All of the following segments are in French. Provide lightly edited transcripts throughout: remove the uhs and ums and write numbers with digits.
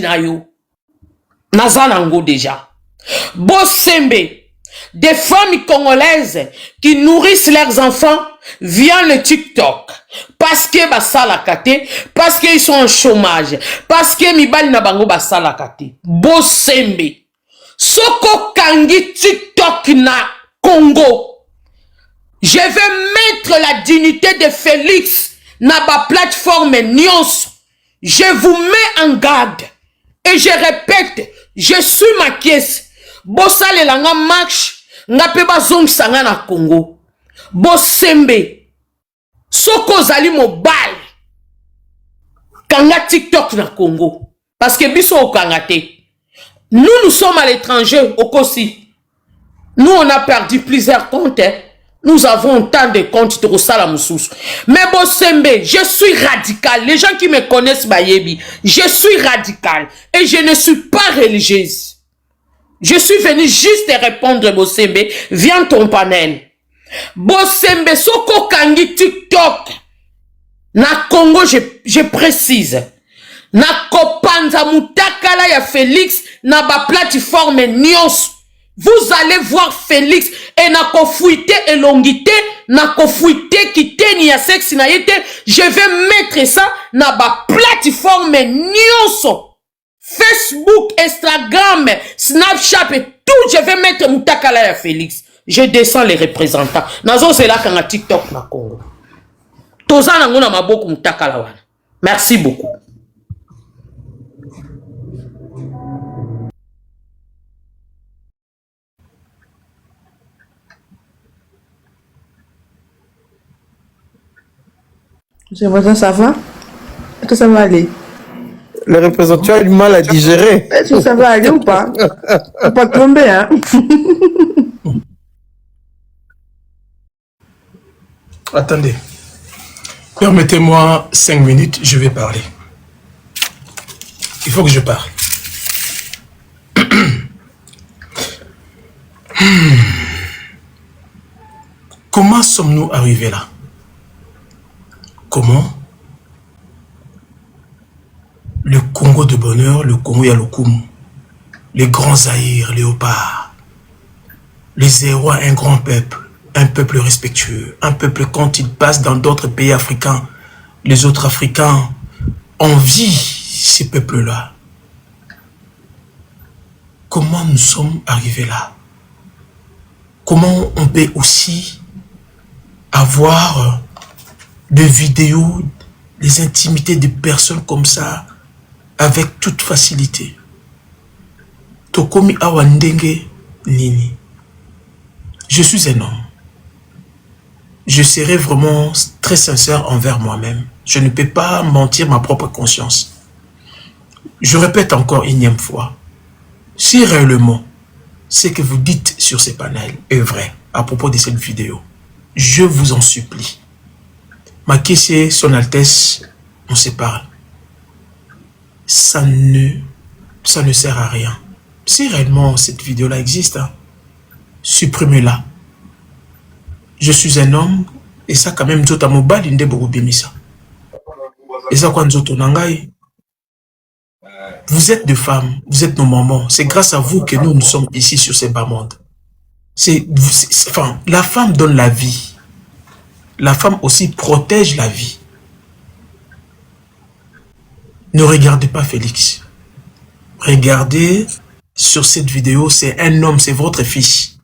na yo. Nazanango déjà. Bosembe, des femmes congolaises qui nourrissent leurs enfants via le TikTok. Parce que basala kate, parce qu'ils sont en chômage, parce que mibali na bango basala kate. Bosembe. Soko kangi TikTok na Congo. Je vais mettre la dignité de Félix na ba plateforme Nyons. Je vous mets en garde. Et je répète, je suis ma caisse. Bossale langa marche, nga pe bazong sanga na Congo. Bosembe. Soko zali mobile. Kanga TikTok na Congo. Parce que biso au kangate. Nous sommes à l'étranger, au Kossi. Nous, on a perdu plusieurs comptes. Hein. Nous avons tant de comptes de Rosala Moussous. Mais Bosembe, je suis radical. Les gens qui me connaissent, Bayebi, je suis radical. Et je ne suis pas religieuse. Je suis venu juste te répondre, Bosembe. Viens ton panel. Bosembe, Soko Kangi TikTok. Na Congo, je précise. Na kopanza mutakala ya Félix na ba plateforme Nyons. Vous allez voir Félix et na kofuite elongité, na kofuite kiteni ya sexe na yete. Je vais mettre ça na ba plateforme Nyons. Facebook, Instagram, Snapchat et tout. Je vais mettre mutakala ya Félix. Je descends les représentants. Nazo c'est là quand TikTok na Congo. Toza nango na maboko mutakala wana. Merci beaucoup. J'aimerais bien savoir. Est-ce que ça va aller? Le représentant a du mal à digérer. Est-ce que ça va aller ou pas? Faut pas tomber, hein? Attendez. Permettez-moi 5 minutes, je vais parler. Il faut que je parle. Comment sommes-nous arrivés là? Comment? Le Congo de bonheur, le Congo Yalokoum, les grands Zaïre, Léopard, les Hérois, un grand peuple respectueux, un peuple quand il passe dans d'autres pays africains, les autres Africains envient ces peuples-là. Comment nous sommes arrivés là? Comment on peut aussi avoir des vidéos, des intimités de personnes comme ça, avec toute facilité? Tokomi awandenge nini. Je suis un homme. Je serai vraiment très sincère envers moi-même. Je ne peux pas mentir ma propre conscience. Je répète encore une énième fois. Si réellement ce que vous dites sur ces panels est vrai à propos de cette vidéo, je vous en supplie. Ma question, Son Altesse, on se parle. Ça ne sert à rien. Si réellement cette vidéo-là existe, hein, supprimez-la. Je suis un homme, et ça quand même, Nzota Mobile, Inde Borobimisa. Et ça, quand Nzoto Nangai, vous êtes des femmes, vous êtes nos mamans. C'est grâce à vous que nous sommes ici sur ces bas mondes. Enfin, la femme donne la vie. La femme aussi protège la vie. Ne regardez pas Félix. Regardez sur cette vidéo, c'est un homme, c'est votre fils.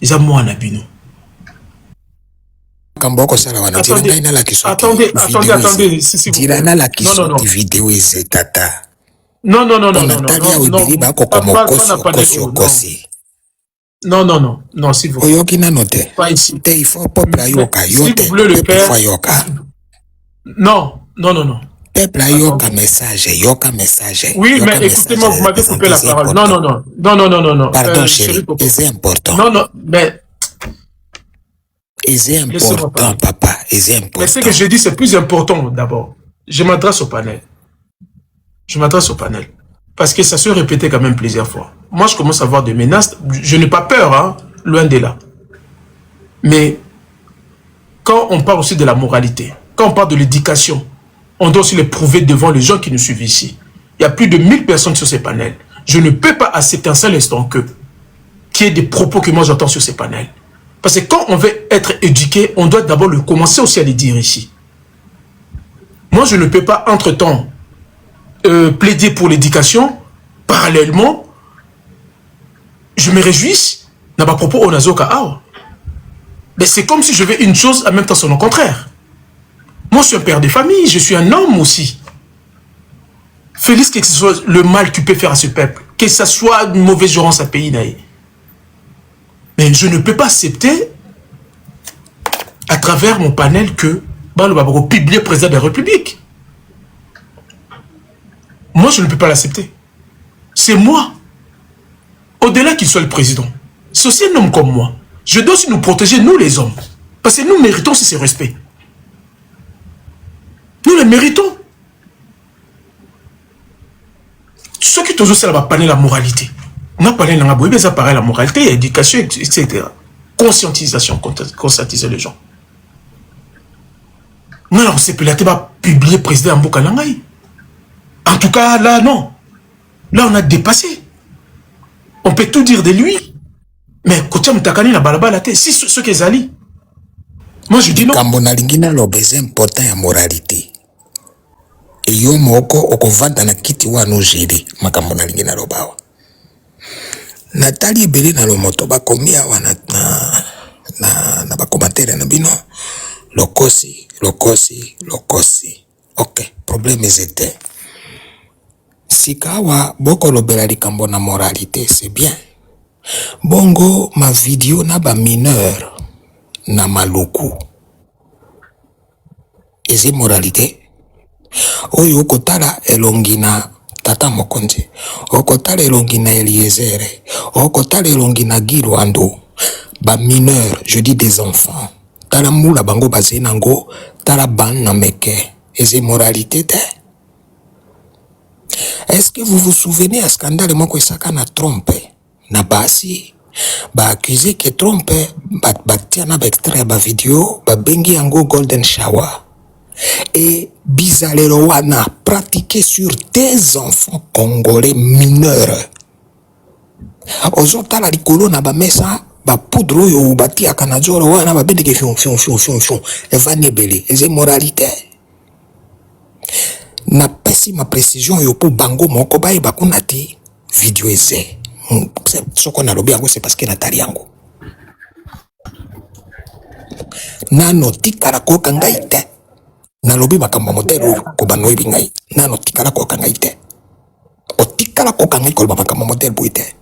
Ils ont moi en abino. Attendez, non, non, non, non, non, non, non, non, non, s'il vous plaît. Pas ici. S'il vous plaît, le père. Non, non, non, non. Oui, mais écoutez-moi, vous m'avez coupé la parole. Non, non, non, non, non, non, non, non. Pardon, chérie, c'est important. Non, non, mais... C'est important, papa, c'est important. Mais ce que je dis, c'est plus important d'abord. Je m'adresse au panel. Je m'adresse au panel. Parce que ça se répétait quand même plusieurs fois. Moi, je commence à avoir des menaces. Je n'ai pas peur, hein, loin de là. Mais quand on parle aussi de la moralité, quand on parle de l'éducation, on doit aussi le prouver devant les gens qui nous suivent ici. y a plus de 1000 personnes sur ces panels. Je ne peux pas accepter un seul instant qu'il y ait des propos que moi j'entends sur ces panels. Parce que quand on veut être éduqué, on doit d'abord commencer aussi à les dire ici. Moi, je ne peux pas, entre-temps, plaider pour l'éducation. Parallèlement, je me réjouis dans ma propos au Nazoka Awa. Mais c'est comme si je veux une chose en même temps son contraire. Moi, je suis un père de famille, je suis un homme aussi. Félix, que ce soit le mal que tu peux faire à ce peuple, que ce soit une mauvaise gérance à pays. Mais je ne peux pas accepter, à travers mon panel, que le Babako publie président de la République. Moi, je ne peux pas l'accepter. C'est moi. Au-delà qu'il soit le président, c'est aussi un homme comme moi. Je dois aussi nous protéger, nous les hommes. Parce que nous méritons ce respect. Nous le méritons. Ce qui toujours ça va parler la moralité. On a parlé de la moralité, l'éducation, etc. Conscientisation, conscientiser les gens. Non, alors c'est peut-être pas publier président Mboka Nangai. En tout cas, là, non. Là, on a dépassé. On peut tout dire de lui. Mais Kotia Mtakani na balabala te. Si ce que Zali. Moi, je dis non. Kambona lingina lo baiser important ya moralité. Et yo moko okovanda na kiti wa no jere makambona lingina lo bawa. Nathalie Belé na lo moto ba komia wana na ba commentaire na bino. Lokosi. Ok, problème était. Sikawa boko lobela likambo na moralité, c'est bien. Bongo ma vidéo na ba mineur na maluku. Eze moralité. Oyo okotala elongi na tata mokonzi. Okotala elongi na Eliezere. Okotala elongi na Gilwando. Ba mineur, je dis des enfants. Tala moula bango bazé nango, tala ban na meke. Eze moralité te. Est-ce que vous vous souvenez à scandale moko esaka na trompe na basi ba accusé que trompe ba tiana ba extrait ba vidéo ba bengi yango golden shower et bizalero wana pratiqué sur des enfants congolais mineurs. Ozotala likolo na ba mesa ba poudre yo batia kanajoro wana ba bendeke fion evanebele eze moralité. Na pesi ma précision yo pour bango moko ba eba kunati video eze soko na lobi yango c'est parce que Nathalie yango nano tikala ko kangai te na lobi makambo modelo ko bano ebi ngai nano tikala ko kangai te o tikala ko kangai ko makambo modelo buite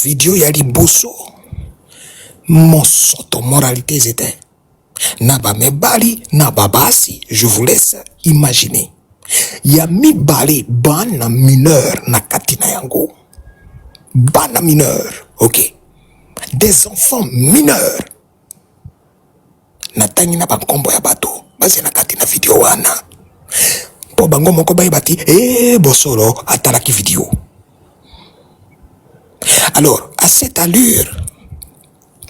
video ya liboso mosoto moralité zete na ba mebali na babasi. Je vous laisse imaginer. Ya mibali bana mineur na katina yango. Bana mineur, ok. Des enfants mineurs. Na tangi na bankombo ya bato. Basi na katina video wana. Po bango moko bayi bati, bosolo atalaki video. Alors, à cette allure,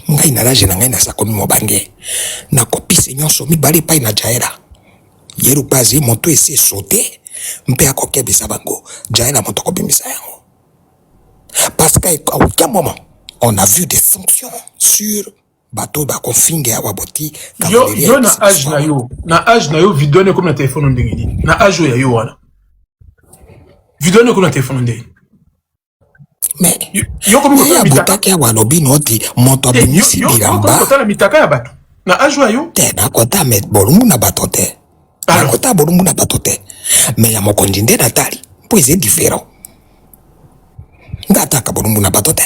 ngai na rage na ngai na sakomi mobange na kopise nyonso mibali pai na Jaira yeru bazi moto ese sauter mpe akokebisa bango Jaira moto kobimisa yango parce qu'à aucun moment on a vu des sanctions sur bateau ba konfinge ya waboti yo na âge na yo vidéo ne comme na téléphone ndengini na âge ya yo wana vidéo ne comme na téléphone ndengini. Mais yo comme ko mitaka ya walobi noti moto abimisi bilamba yo mitaka ya bato na ajwa yo te na kota met bolumbu na bato te na kota bolumbu na bato te mais ya mokonzi nde Nathalie po c'est différent ngata ka bolumbu na bato te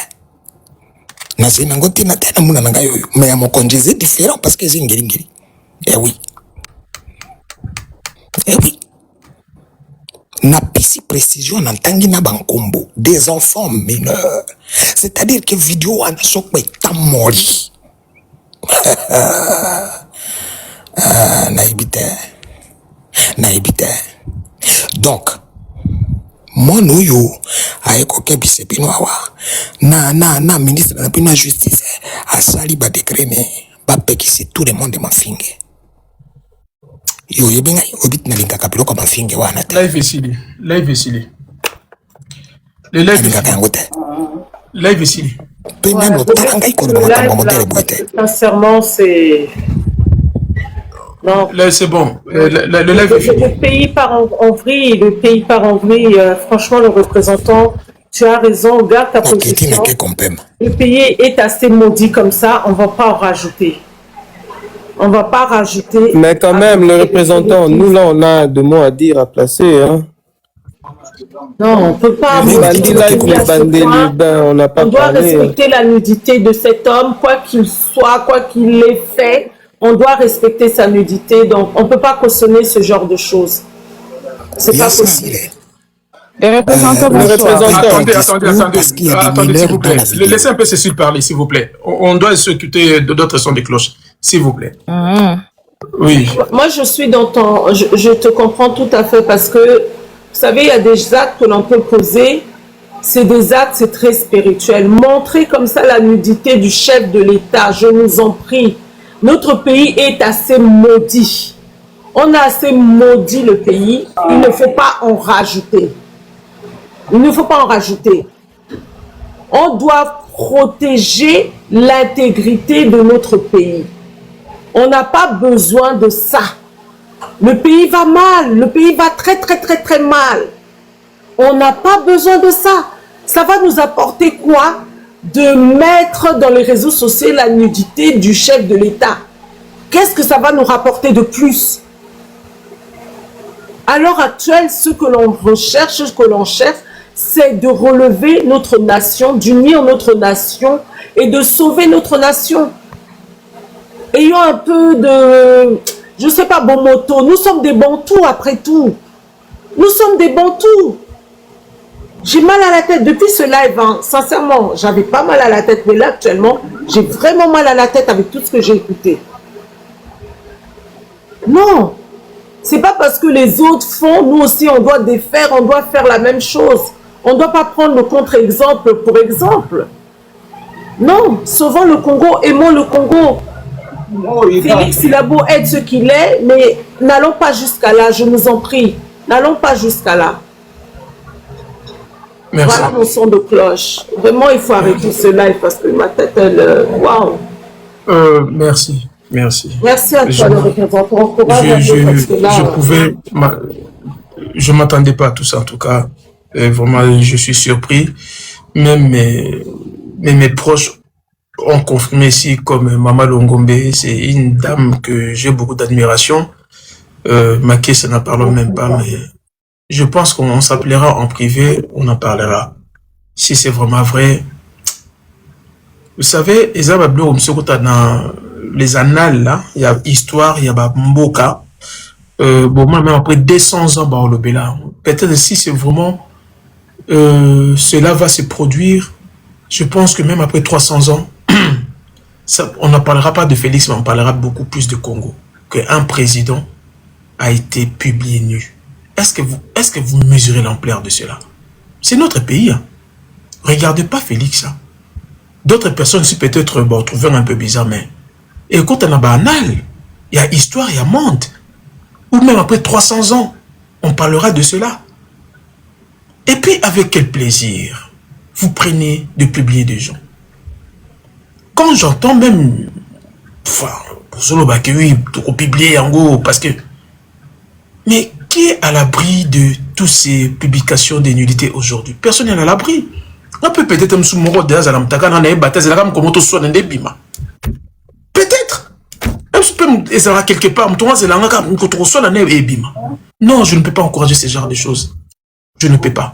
na zina ngoti na tena muna nanga yoyo mais ya mokonzi c'est différent parce que c'est ngiri oui na pisi précision na tangi na bankombo des enfants mineurs, c'est-à-dire que vidéo wana sokwe tamori naibite donc mon oyo aeko kebise bino awa na ministre na bino justice asali ba décret ne ba pekisi tout le monde mafinge Yo yebenga obit na linga kapilo comme finge wana te. Live ici. Le live ici. Live ici. Sincèrement, c'est... Non. Là, c'est bon. Le live est fini. Le pays part en vrille. Le pays part en vrille. Franchement, le représentant, tu as raison. Garde ta position. Le pays est assez maudit comme ça. On ne va pas en rajouter. On ne va pas rajouter. Mais quand même, le représentant, nous là, on a deux mots à dire, à placer. Hein. Non, on ne peut pas. On n'a pas on doit respecter la nudité de cet homme, quoi qu'il soit, quoi qu'il ait fait. On doit respecter sa nudité. Donc, on ne peut pas cautionner ce genre de choses. C'est pas possible. Les représentants, attendez, s'il vous plaît. Laissez un peu Cécile parler, s'il vous plaît. On doit s'occuper d'autres sons de cloche, s'il vous plaît. Oui. Moi, je suis dans ton... Je te comprends tout à fait parce que, vous savez, il y a des actes que l'on peut poser. C'est des actes, c'est très spirituel. Montrer comme ça la nudité du chef de l'État, je nous en prie. Notre pays est assez maudit. On a assez maudit le pays. Il ne faut pas en rajouter. Il ne faut pas en rajouter. On doit protéger l'intégrité de notre pays. On n'a pas besoin de ça. Le pays va mal. Le pays va très, très, très, très mal. On n'a pas besoin de ça. Ça va nous apporter quoi? De mettre dans les réseaux sociaux la nudité du chef de l'État. Qu'est-ce que ça va nous rapporter de plus? À l'heure actuelle, ce que l'on recherche, ce que l'on cherche, c'est de relever notre nation, d'unir notre nation et de sauver notre nation. Ayons un peu de, je ne sais pas, bon motto. Nous sommes des Bantous après tout. Nous sommes des Bantous. J'ai mal à la tête depuis ce live, hein. Sincèrement, j'avais pas mal à la tête, mais là actuellement, j'ai vraiment mal à la tête avec tout ce que j'ai écouté. Non, c'est pas parce que les autres font, nous aussi on doit défaire, on doit faire la même chose. On ne doit pas prendre le contre-exemple pour exemple. Non, sauvons le Congo, aimons le Congo. Félix, il a beau être ce qu'il est, mais n'allons pas jusqu'à là, je nous en prie. N'allons pas jusqu'à là. Merci. Voilà mon son de cloche. Vraiment, il faut arrêter ce live parce que ma tête, elle... Waouh. Merci. Merci à toi, le représentant. Je m'attendais pas à tout ça, en tout cas. Vraiment, je suis surpris. Même mes proches ont confirmé ici, comme Maman Longombe, c'est une dame que j'ai beaucoup d'admiration. Ma question, n'en parlons même pas, mais je pense qu'on s'appellera en privé, on en parlera. Si c'est vraiment vrai. Vous savez, dans les annales, là, il y a histoire, il y a Mboka. Bon, même après 200 ans, peut-être si c'est vraiment, cela va se produire, je pense que même après 300 ans, ça, on ne parlera pas de Félix, mais on parlera beaucoup plus de Congo. Qu'un président a été publié nu. Est-ce que vous mesurez l'ampleur de cela? C'est notre pays. Hein. Regardez pas Félix. Hein. D'autres personnes, si peut-être, bon, trouver un peu bizarre, mais écoute, on a banal. Il y a histoire, il y a monde. Ou même après 300 ans, on parlera de cela. Et puis, avec quel plaisir vous prenez de publier des gens. Quand j'entends même, enfin, oui, tout publier en gros, parce que, mais qui est à l'abri de toutes ces publications des nudité aujourd'hui? Personne n'est à l'abri. On peut peut-être me soumettre des alamtaka dans les batailles, c'est comme comment tout soit dans des bima. Peut-être. Et ça va quelque part, non, je ne peux pas encourager ce genre de choses. Je ne peux pas.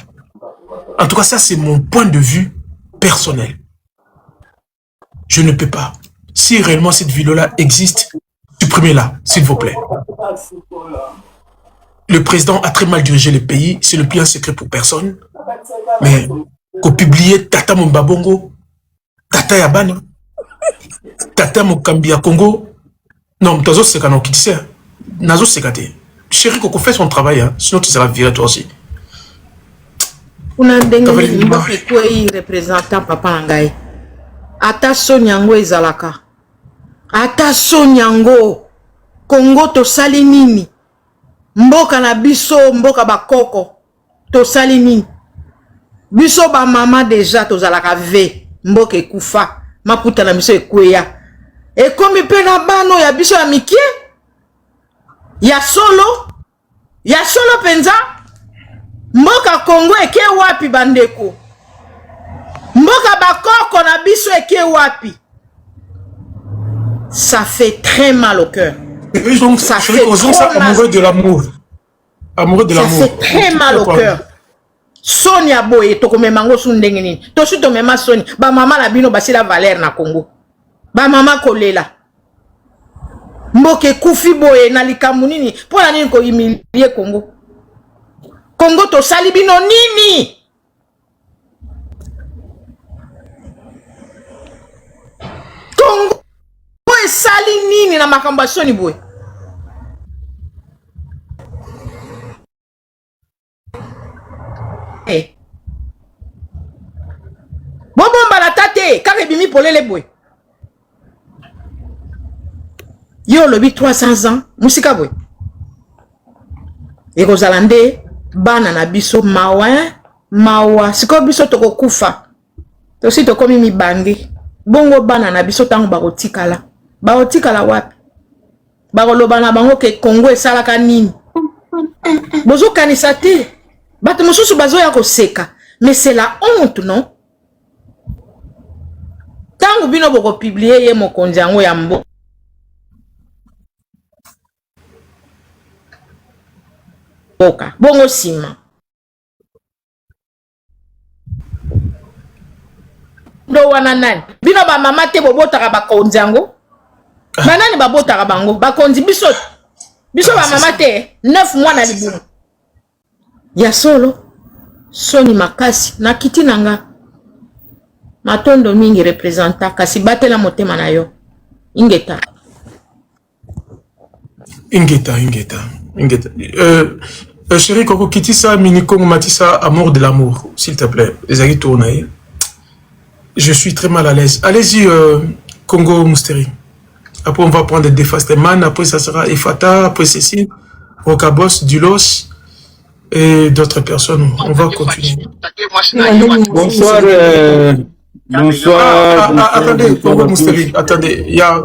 En tout cas, ça, c'est mon point de vue personnel. Je ne peux pas. Si réellement cette vidéo-là existe, supprimez-la, s'il vous plaît. Le président a très mal dirigé le pays, c'est le plus un secret pour personne. Mais, qu'on publie Tata Mbabongo, Tata Yabana, Tata Mokambia Congo, non, Tazo Sekano qui dit Nazo Sekate. Chéri, Coco fait son travail, hein, sinon tu seras viré toi aussi. Kuna ndenge mboke kwei représentant papa ngai. Ata sonyango ezalaka. Ata sonyango Congo to sali nini mboka na biso mboka bakoko tosali nini biso ba mama déjà tozalaka ve mboka ekufa maputa na biso ekweya ekomi mpe na bano ya biso ya mikie ya solo penza mboka Congo eke wapi bandeko mboka bakoko na biso eke wapi. Ça fait très mal au cœur. Donc ça fait trop mal. Amoureux de l'amour. Amoureux de l'amour. Ça fait très mal au cœur. Sonia boye toko memango sundenge nini. Tosu to mema Sonia. Ba mama na bino basi la valeur na Congo. Ba mama kolela. Mboke kufi boye na likamu nini. Pona nini ko humilier Congo. Congo to sali bino nini. Congo sali nini na makambo ya Soni boye. Bomba la tate kaka bimi polele boye. Yo lobi 300 ans musika boye. E kozalande bana na biso mawa siko biso toko kufa. Tosi tokomi mibangi. Bongo bana na biso tango bakotikala. Bakotikala wapi? Bakoloba na bango ke Congo esalaka nini? Bozo kanisa te. Bato mosusu bazo ya koseka. Mais c'est la honte, non? Tango bino boko publier ye mokonzi yango ya mbo. Boka. Bongo sima. Do wana nani? Bino ba mama te bobotaka bakonzi yango. Banani babotaka bango? Bakonzi biso. Biso ba mama te 9 mois na libumu. Ya solo Soni makasi na kiti nanga. Matondo mingi representa kasi batela motema na yo. Ingeta. Chérie Coco Kitisa Miniko Matissa Amour de l'amour, s'il te plaît. Les amis tournés. Je suis très mal à l'aise. Allez-y, Congo Mousteri. Après, on va prendre des Fasteman. Après, ça sera Efata. Après, Cécile, Rocabos, Dulos et d'autres personnes. On va continuer. Bonsoir. Bonsoir. Attendez, Congo Mousteri. Attendez, il y a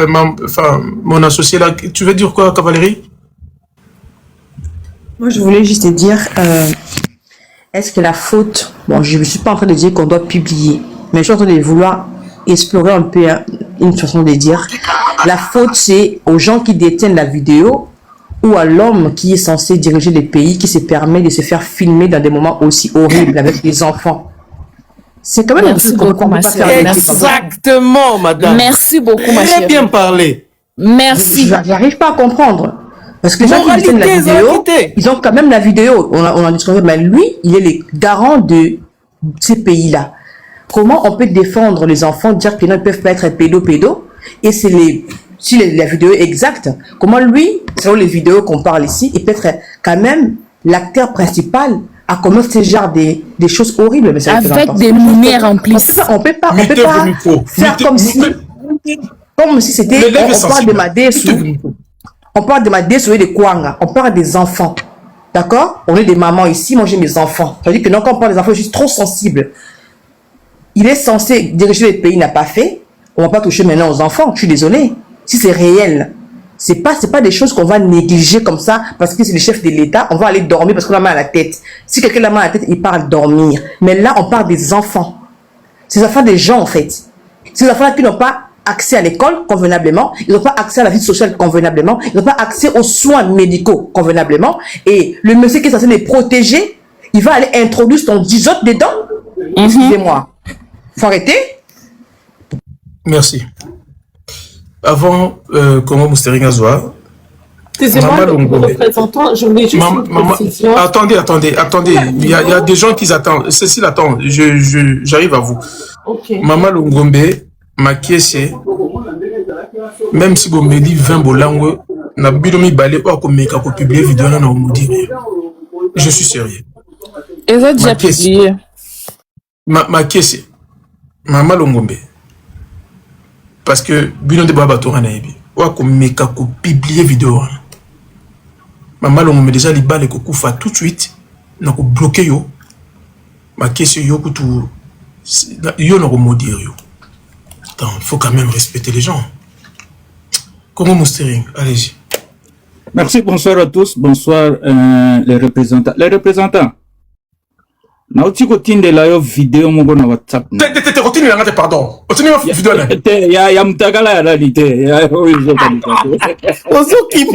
mon associé là. Tu veux dire quoi, Cavalerie? Moi, je voulais juste te dire, est-ce que la faute... Bon, je ne suis pas en train de dire qu'on doit publier, mais je suis en train de vouloir explorer un peu une façon de dire. La faute, c'est aux gens qui détiennent la vidéo ou à l'homme qui est censé diriger les pays, qui se permet de se faire filmer dans des moments aussi horribles avec les enfants. C'est quand même un truc qu'on ne peut pas faire. Exactement, madame. Merci beaucoup, ma chérie. Très bien parlé. Merci. J'arrive pas à comprendre. Parce que les gens qui détiennent la vidéo, ils ont quand même la vidéo. On a discuté, mais lui, il est le garant de ces pays-là. Comment on peut défendre les enfants, dire qu'ils ne peuvent pas être pédo, et c'est la vidéo est exacte. Comment lui, selon les vidéos qu'on parle ici, il peut être quand même l'acteur principal à commettre ce genre des choses horribles. Mais avec des lumières en plus. On peut pas faire comme si c'était, on parle de ma déessou. On parle de ma déessou et de Kwanga. On parle des enfants. D'accord? On est des mamans ici, moi j'ai mes enfants. Ça veut dire que non, quand on parle des enfants, je suis trop sensible. Il est censé diriger le pays, il n'a pas fait. On va pas toucher maintenant aux enfants, je suis désolé. Si c'est réel, c'est pas des choses qu'on va négliger comme ça parce que c'est le chef de l'État, on va aller dormir parce qu'on a mal à la tête. Si quelqu'un a mal à la tête, il parle dormir. Mais là, on parle des enfants. C'est les enfants des gens, en fait. C'est les enfants qui n'ont pas accès à l'école convenablement, ils n'ont pas accès à la vie sociale convenablement, ils n'ont pas accès aux soins médicaux convenablement. Et le monsieur qui est censé les protéger, il va aller introduire son disote dedans. Excusez-moi. Faut arrêter. Merci. Avant Congo Mousteri Ngazoua, excusez-moi, le représentant, je voulais juste une précision. Attendez. Il y a des gens qui attendent. Cécile attend. J'arrive à vous. Okay. Maman Longombe, ma kiese, même si vous me dites 20 bolango, na bidomi balé ou comme meka ko publier vidéo na on dit. Je suis sérieux. Et vous déjà publié. Ma kiese, Maman Longombe. Parce que bino de baba to na yebi. Ou comme meka ko publier vidéo. Maman on met déjà les balles et Kokufa tout de suite. On a bloqué yo. Ma question yo que tout yo n'a pas dire yo. Attends, il faut quand même respecter les gens. Comment Moustering, allez-y. Merci, bonsoir à tous, bonsoir les représentants. Les représentants. Na uti kotinde la yo vidéo mongo na WhatsApp. Continue la pardon. Continue la vidéo là. Ya mtakala ya réalité. Ya oizo kanisa. Ozo ki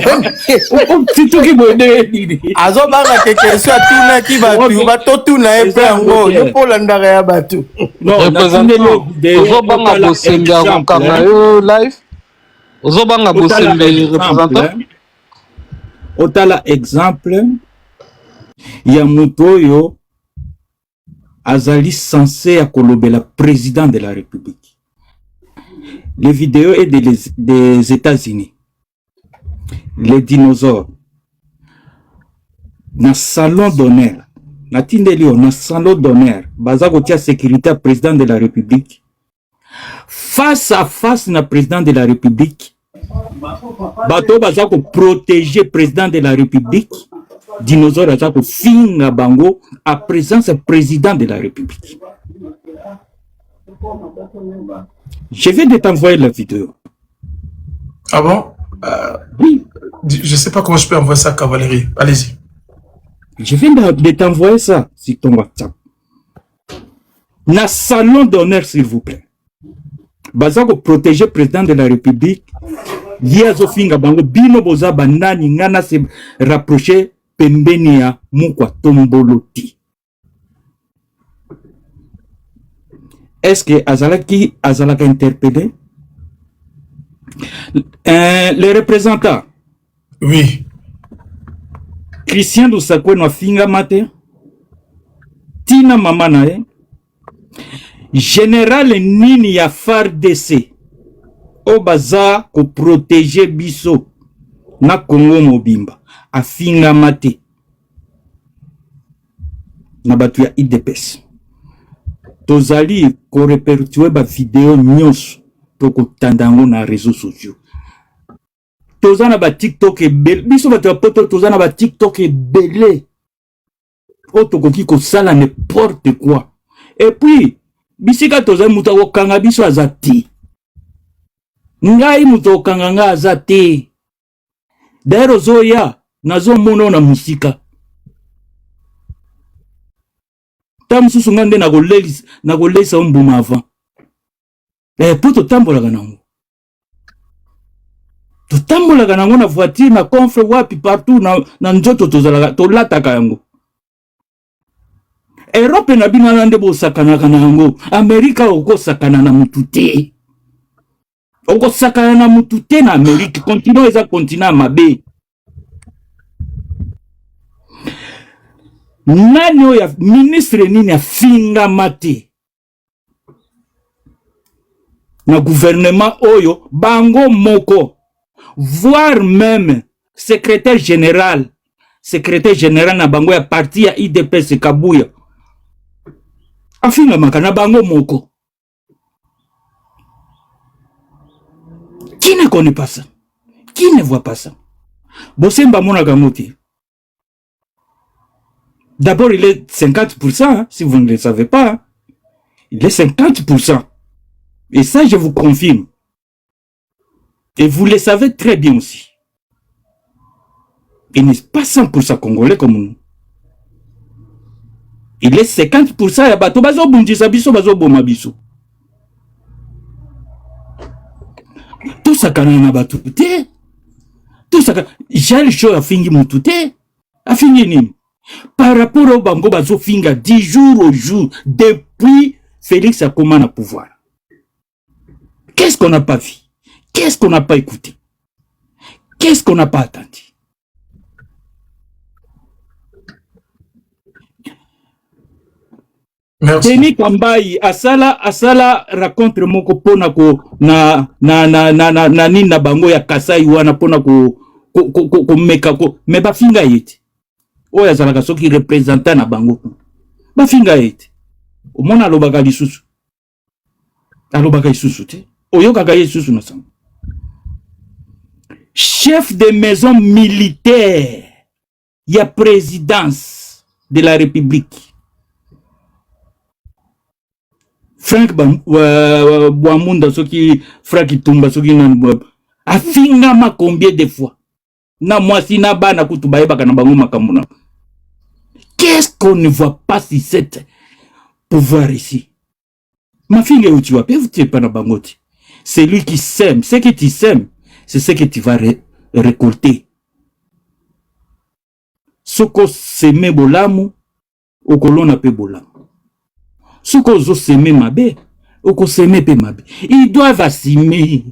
Titu ki bonde ni. Azo banga question atuna ki batu batotu na epe ngo yo polanda ya batu. Non, représentant. Ozo banga bosembe akokanga yo live. Ozo banga bosembe représentant. Otala exemple ya muto yo azali censé à kolobela président de la République. Les vidéos est des États-Unis. Les dinosaures. Na salon d'honneur. Na tindelio na salon d'honneur. Baza kotia sécurité à président de la République. Face à face na président de la République. Bato baza ko protéger président de la République. Dinosaure aza ko finga bango à présence président de la République. Je viens de t'envoyer la vidéo. Ah bon? Oui. Je sais pas comment je peux envoyer ça à Cavalerie. Allez-y. Je viens de t'envoyer ça sur ton WhatsApp. Na salon d'honneur, s'il vous plaît. Baza ko protéger président de la République. Liazo finga bango bino boza banani ngana se rapprocher pembeni ya mukwa tomboloti. Est-ce que azalaka interpellé? Les représentants. Oui. Christian Dusakwe no finga mate. Tina mama nae. Général nini ya FARDC. Obaza ko protéger biso na Congo mobimba. Afinga mate na batu ya IDPS. Tozali ko repertuer ba video nyonso to ko tandango na réseaux sociaux. Tozana ba TikTok e bel biso batu ya poto tozana ba TikTok e belé. Oto koki ko sala n'importe quoi. Et puis bisika tozali muta ko kanga biso azati. Ngai muta ko kanga nga azati. D'ailleurs zoya nazo mono na musika. Tam susu ngande na kolesa mbuma avant. Poto tambola kanango. To tambola kanango na voiture na confre wapi partout na njoto tozala to lataka yango. Europe na bina nande bo sakana kanango. Amerika oko sakana na mutute. Oko sakana na mutute na Amerika. Continent eza continent mabe. Nani oya ministre nini ya finga mate na gouvernement oyo bango moko, voire même secrétaire général na bango ya parti ya IDPS Kabuya afinga makana bango moko. Qui ne connaît pas ça? Qui ne voit pas ça? Bosemba mona kamoti. D'abord, il est 50%, hein, si vous ne le savez pas. Hein. Il est 50%. Et ça, je vous confirme. Et vous le savez très bien aussi. Il n'est pas 100% congolais comme nous. Il est 50% ya bato bazo bundisa biso bazo boma biso. Tout ça kanana bato te. Tout ça Jean Cho a fingi mutu te. A fingi nini? Par rapport au bango bazo finga 10 jours au jour depuis Félix a commencé à pouvoir. Qu'est-ce qu'on n'a pas vu? Qu'est-ce qu'on n'a pas écouté? Qu'est-ce qu'on n'a pas attendu? Merci. Teni Kambai asala raconte moko pona ko na nina bango ya Kasai wana pona ko meka ko me ba finga yete. Oya zalaka soki représentant na bango. Ba finga yete. Omona alobaka lisusu. Alobaka lisusu te. Oyoka lisusu na sango. Chef de maison militaire il y a présidence de la République. Frank Bouamounda, ce qui Frank Itumba, ce qui a fingama combien de fois? Na moi si na ba na kutubaye baka na bango makamuna. Qu'est-ce qu'on ne voit pas si c'est pouvoir ici? Ma fille où tu vas pas, tu es pas na bangoti. C'est lui qui sème. Ce que tu sèmes, c'est ce que tu vas récolter. Ce qu'on sème bolamu, au colon pe bolamu. Ce qu'on zo sème mabe, au qu'on sème pe mabe. Ils doivent assumer.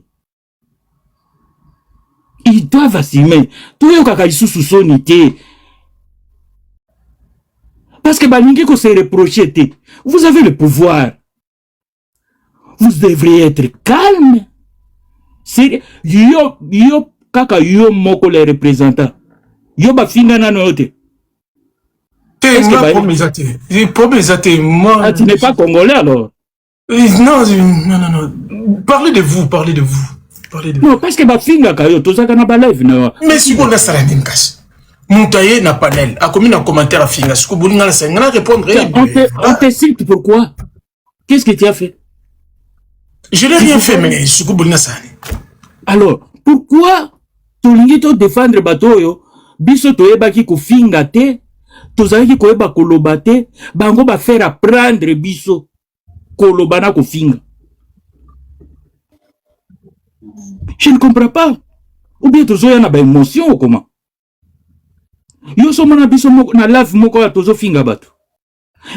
Ils doivent assumer. Tout le monde qui sous sonité. Parce que balingi ko se reprocher. Vous avez le pouvoir. Vous devriez être calme. Yo kaka yo moko les représentants. Yo ba finga na note. Moi, tu n'es pas congolais alors? Non. Parlez de vous. Non, parce que ba finga kayo to saka na ba live na. Mais si on a ça la ninkas. Moutaye na panel. A commis un commentaire à finga. Ce que vous voulez répondre. On te cite pourquoi? Qu'est-ce que tu as fait? Je n'ai rien fait, mais ce que vous voulez ça. Alors, pourquoi tu l'as défendre batoyo? Biso to eba ki ko finga te. Tozaki ko eba koloba te. Bango ba faire apprendre biso. Kolobana ko finga. Je ne comprends pas. Ou bien tozo ya na ba émotion ou comment? Yo so mona biso na live moko ya tozo finga bato.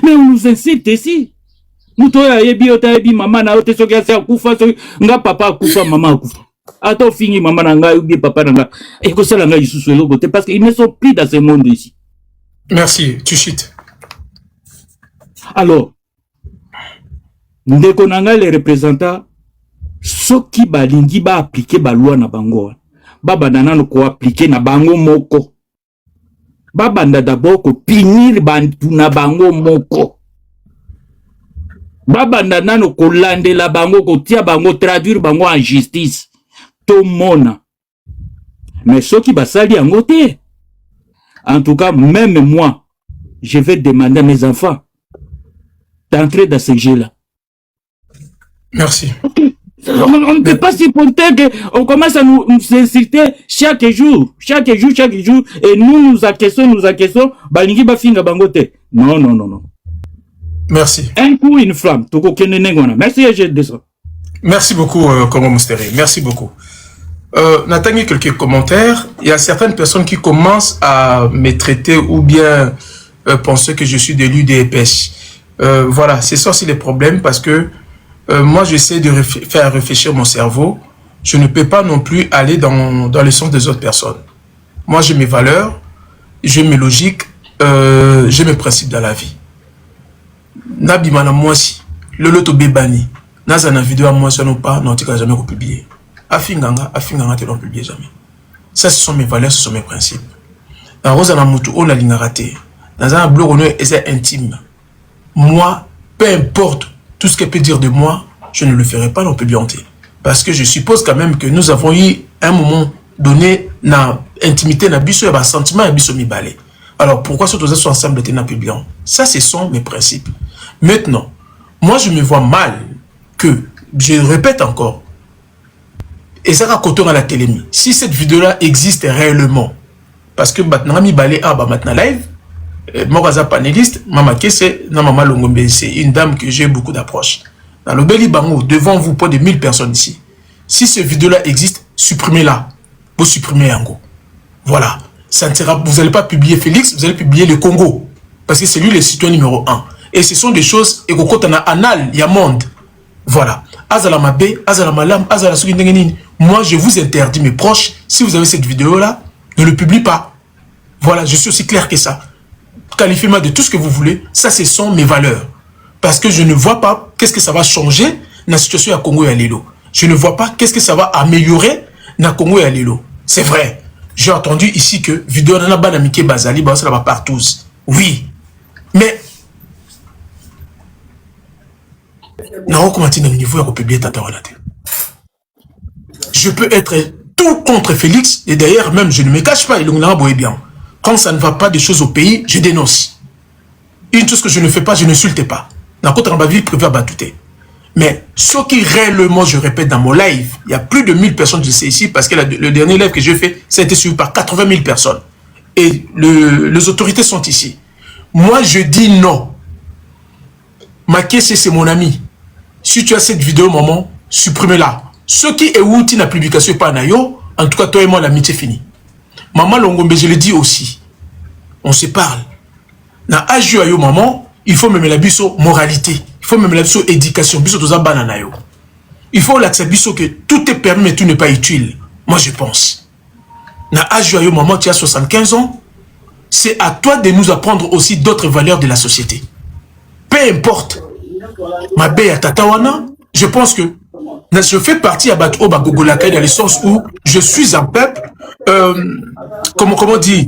Mais on nous incite ici. Muto ya yebi ota yebi mama na ote soki asa kufa so nga papa kufa mama kufa. Ato fingi mama na nga ubi papa na nga. Et que ça la nga isusu eloko te parce qu'ils ne sont plus dans ce monde ici. Merci, tu chites. Alors, ndeko na nga les représentants soki balingi ba appliquer ba loi na bango. Baba nanano ko appliquer na bango moko. Babanda d'abord ko punir bantu na bango moko. Babanda nano ko landela bango ko tia bango traduire bango en justice. To mona. Mais ceux qui basali en côté. En tout cas, même moi, je vais demander à mes enfants d'entrer dans ce jeu-là. Merci. On ne peut pas supporter qu'on commence à nous insulter chaque jour, et nous acquiesçons, balingi ba finga bangote. Non. Merci. Un coup, une flamme. Merci, merci beaucoup, Congo Mousteri. Merci beaucoup. Nathan, quelques commentaires. Il y a certaines personnes qui commencent à me traiter ou bien penser que je suis de l'UDPS. Voilà, c'est ça aussi le problème parce que moi, j'essaie de faire réfléchir mon cerveau. Je ne peux pas non plus aller dans le sens des autres personnes. Moi, j'ai mes valeurs, j'ai mes logiques, j'ai mes principes dans la vie. Nabimana moi si le loto bebani nazana vidéo à moi ça non pas non tu n'as jamais publié afinganga te non publié jamais. Ça ce sont mes valeurs, ce sont mes principes. Dans Rosana Moutou on a l'ingaraté dans un blog on est intime. Moi peu importe tout ce qu'elle peut dire de moi, je ne le ferai pas non publianté parce que je suppose quand même que nous avons eu un moment donné na intimité na biso et sentiment na biso mi balé. Alors pourquoi ce sont ensemble de publiant? Ça ce sont mes principes. Maintenant, moi je me vois mal que, je répète encore, et ça a côté à la télémie. Si cette vidéo-là existe réellement, parce que maintenant, maintenant live, moi je suis panéliste, c'est une dame que j'ai beaucoup d'approches. Dans le Beli Bango, devant vous, pas de 1000 personnes ici. Si cette vidéo-là existe, supprimez-la. Vous supprimez Yango. Voilà. Ça ne sera, vous n'allez pas publier Félix, vous allez publier le Congo. Parce que c'est lui le citoyen numéro 1. Et ce sont des choses, et quand on a anal, il y a monde. Voilà. Azala Mabé, Azala Malam, Azala Soukindengenin. Moi, je vous interdis, mes proches, si vous avez cette vidéo-là, ne le publiez pas. Voilà, je suis aussi clair que ça. Qualifiez-moi de tout ce que vous voulez. Ça, ce sont mes valeurs. Parce que je ne vois pas qu'est-ce que ça va changer dans la situation à Congo et à Lilo. Je ne vois pas qu'est-ce que ça va améliorer dans Congo et à Lilo. C'est vrai. J'ai entendu ici que vidéo nana bana Mickey Bazali, ça va partout. Oui. Mais je peux être tout contre Félix et d'ailleurs même je ne me cache pas, il est bien. quand ça ne va pas des choses au pays, je dénonce. Une chose que je ne fais pas, je n'insulte pas. Dans ma vie privée, mais ce qui réellement, je répète dans mon live, il y a plus de 1000 personnes, je sais ici, parce que le dernier live que j'ai fait, ça a été suivi par 80 000 personnes. Et les autorités sont ici. Moi, je dis non. Maké, c'est mon ami. Si tu as cette vidéo, maman, supprimez-la. Ce qui est outil la publication pas nayo, en tout cas, toi et moi, l'amitié finie. Maman Longombe, je le dis aussi. On se parle. Na aju ayo, maman, il faut même la biso moralité. Il faut même la biso éducation. Biso toza banana yo. Il faut l'accepter biso que tout est permis, mais tout n'est pas utile. Moi, je pense. Na aju ayo, maman, tu as 75 ans. C'est à toi de nous apprendre aussi d'autres valeurs de la société. Peu importe. Ma belle Tatawana, je pense que je fais partie à Bato Bagogolaka dans le sens où je suis un peuple, comment dire,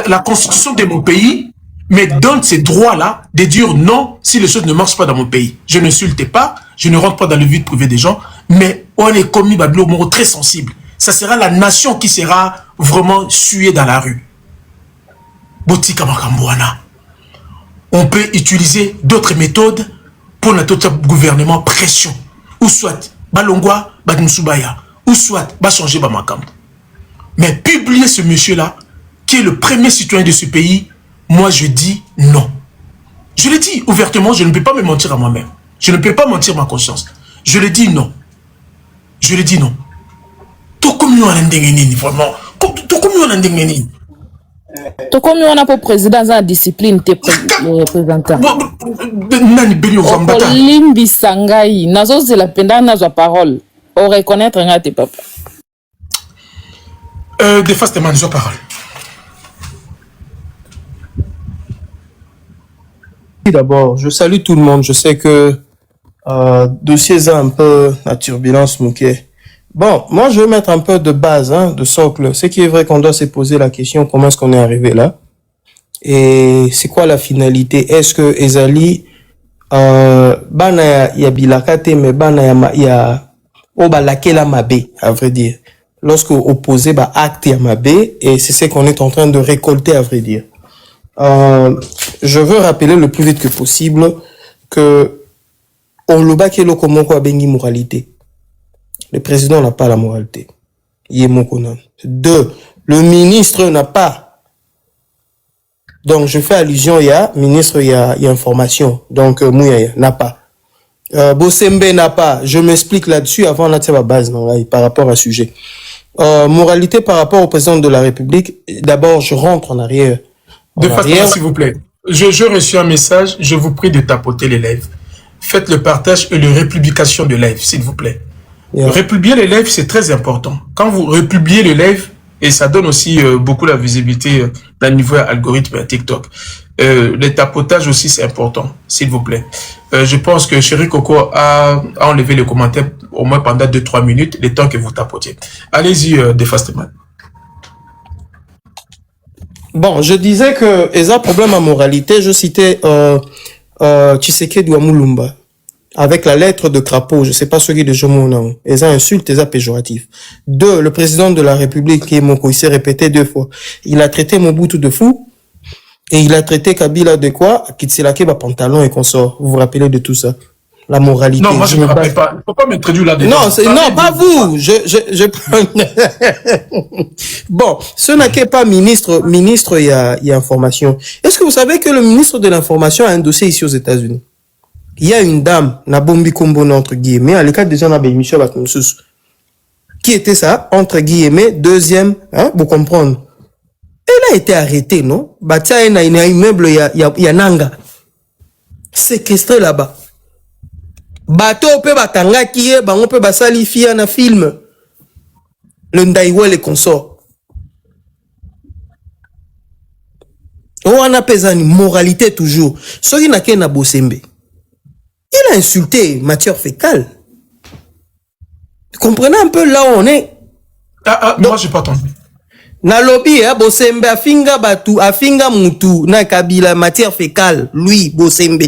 la constitution de mon pays me donne ces droits-là de dire non si les choses ne marchent pas dans mon pays. Je n'insulte pas, je ne rentre pas dans le vide privé des gens, mais on est commis Bablo Moro très sensible. Ça sera la nation qui sera vraiment suée dans la rue. Botika Makambouana. On peut utiliser d'autres méthodes pour notre gouvernement pression. Ou soit, Balongwa, Badmsoubaya. Ou soit, changer Bamakam. Mais publier ce monsieur-là, qui est le premier citoyen de ce pays, moi je dis non. Je le dis ouvertement, je ne peux pas me mentir à moi-même. Je ne peux pas mentir ma conscience. Je le dis non. Je le dis non. Tout comme nous en a vraiment. Tout comme nous en a to comme on a pour président la discipline te représentant nani beli ovambata limbi sangai nazo zela penda nazo parole au reconnaître ngate papa des fois c'est ma parole. D'abord, je salue tout le monde. Je sais que dossier a un peu la turbulence, Mouké. Bon, moi, je vais mettre un peu de base, de socle. Ce qui est vrai qu'on doit se poser la question, comment est-ce qu'on est arrivé là? Et c'est quoi la finalité? Est-ce que Ezali, bana ya bilakate, mais bana ya obalake la mabé, à vrai dire. Lorsque opposé, acte ya mabé, et c'est ce qu'on est en train de récolter, à vrai dire. Je veux rappeler le plus vite que possible que on loba ke lokomoko abengi moralité. Le président n'a pas la moralité. Deux, le ministre n'a pas. Donc, je fais allusion, il y a ministre, il y a information. Donc, Mouyaya n'a pas. Bosembe n'a pas. Je m'explique là-dessus avant la base par rapport à ce sujet. Moralité par rapport au président de la République. D'abord, je rentre en arrière. De façon, s'il vous plaît. Je reçois un message. Je vous prie de tapoter les lives. Faites le partage et la républication de live, s'il vous plaît. Yeah. Republier les lives, c'est très important. Quand vous republiez les lives, et ça donne aussi beaucoup la visibilité d'un niveau algorithme à TikTok. Le tapotage aussi, c'est important, s'il vous plaît. Je pense que Chéri Coco a enlevé les commentaires au moins pendant 2-3 minutes, le temps que vous tapotiez. Allez-y, Defasteman. Bon, je disais que il y a un problème à moralité. Je citais Tshisekedi Mulumba. Avec la lettre de crapaud, je sais pas ce qui est de Jomon, ils ont insulté, ils ont péjoratif. Deux, le président de la République, qui il s'est répété 2 fois. Il a traité Mobutu de fou, et il a traité Kabila de quoi? Kitsilake, pantalon et consort. Vous vous rappelez de tout ça? La moralité. Non, moi je ne me rappelle pas. Il ne faut pas m'introduire là-dedans. Non, non, pas vous. Bon, ce n'est pas ministre, il y a information. Est-ce que vous savez que le ministre de l'information a un dossier ici aux États-Unis? Il y a une dame, Nabombi Kombo, entre guillemets, à l'écart déjà, on a Michel Batmoussous. Qui était ça? Entre guillemets, deuxième, vous comprenez. Elle a été arrêtée, non? Batia, il y a un immeuble, il y a Nanga. Séquestré là-bas. Bateau, on peut batanga qui est, on peut basalifier un film. Le Ndaïwel et consort. On a pesé une moralité toujours. Ce qui n'a qu'un Bosembe. Il a insulté matière fécale. Vous comprenez un peu là où on est? Donc, moi, je n'ai pas entendu. Na lobby, Bosembe, afinga batu, afinga mutu, na kabila, matière fécale, lui, Bosembe.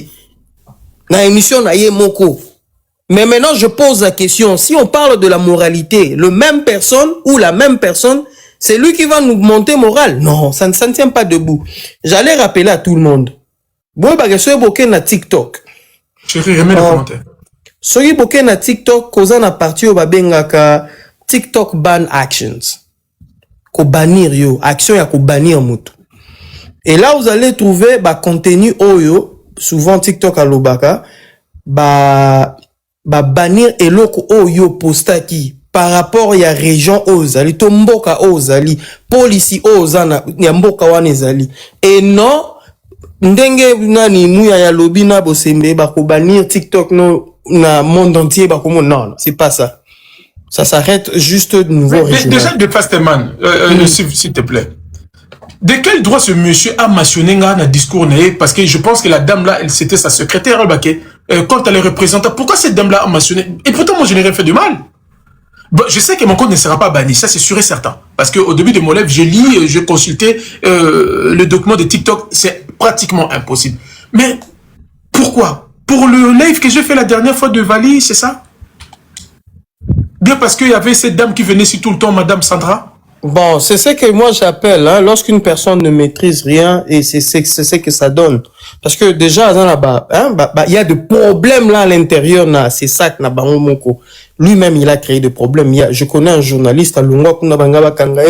Na émission, na ye moko. Mais maintenant, je pose la question. Si on parle de la moralité, le même personne ou la même personne C'est lui qui va nous monter moral. Non, ça ne tient pas debout. J'allais rappeler à tout le monde. Boy bagaso boké na TikTok. Chérie, remets le commentaire. Soki boké na TikTok, koza na parti au babengaka TikTok ban actions. Ko bannir yo, action ya ko bannir mutu. Et là vous allez trouver ba contenu oyo, souvent TikTok alobaka, ba bannir eloko oyo postaki par rapport ya région ozali, to mboka ozali, police ozana ya mboka wana ezali. Et non ndenge nani muya ya lobi na bosembe ba ko bannir TikTok no na monde entier ba komo non, c'est pas ça. Ça s'arrête juste de nouveau régime. Déjà de Pasteman, s'il te plaît. De quel droit ce monsieur a mentionné un discours parce que je pense que la dame là, c'était sa secrétaire quand elle est représentante. Pourquoi cette dame là a mentionné? Et pourtant moi je n'ai rien fait de mal. Bon, je sais que mon compte ne sera pas banni, ça c'est sûr et certain. Parce qu'au début de mon live, j'ai consulté le document de TikTok, c'est pratiquement impossible. Mais pourquoi? Pour le live que j'ai fait la dernière fois de Vali, c'est ça? Bien parce qu'il y avait cette dame qui venait ici tout le temps, Madame Sandra. Bon, c'est ce que moi j'appelle, hein, lorsqu'une personne ne maîtrise rien, et c'est ce que ça donne. Parce que déjà, il y a des problèmes là à l'intérieur, c'est ça que lui-même il a créé des problèmes. Je connais un journaliste à Lungwa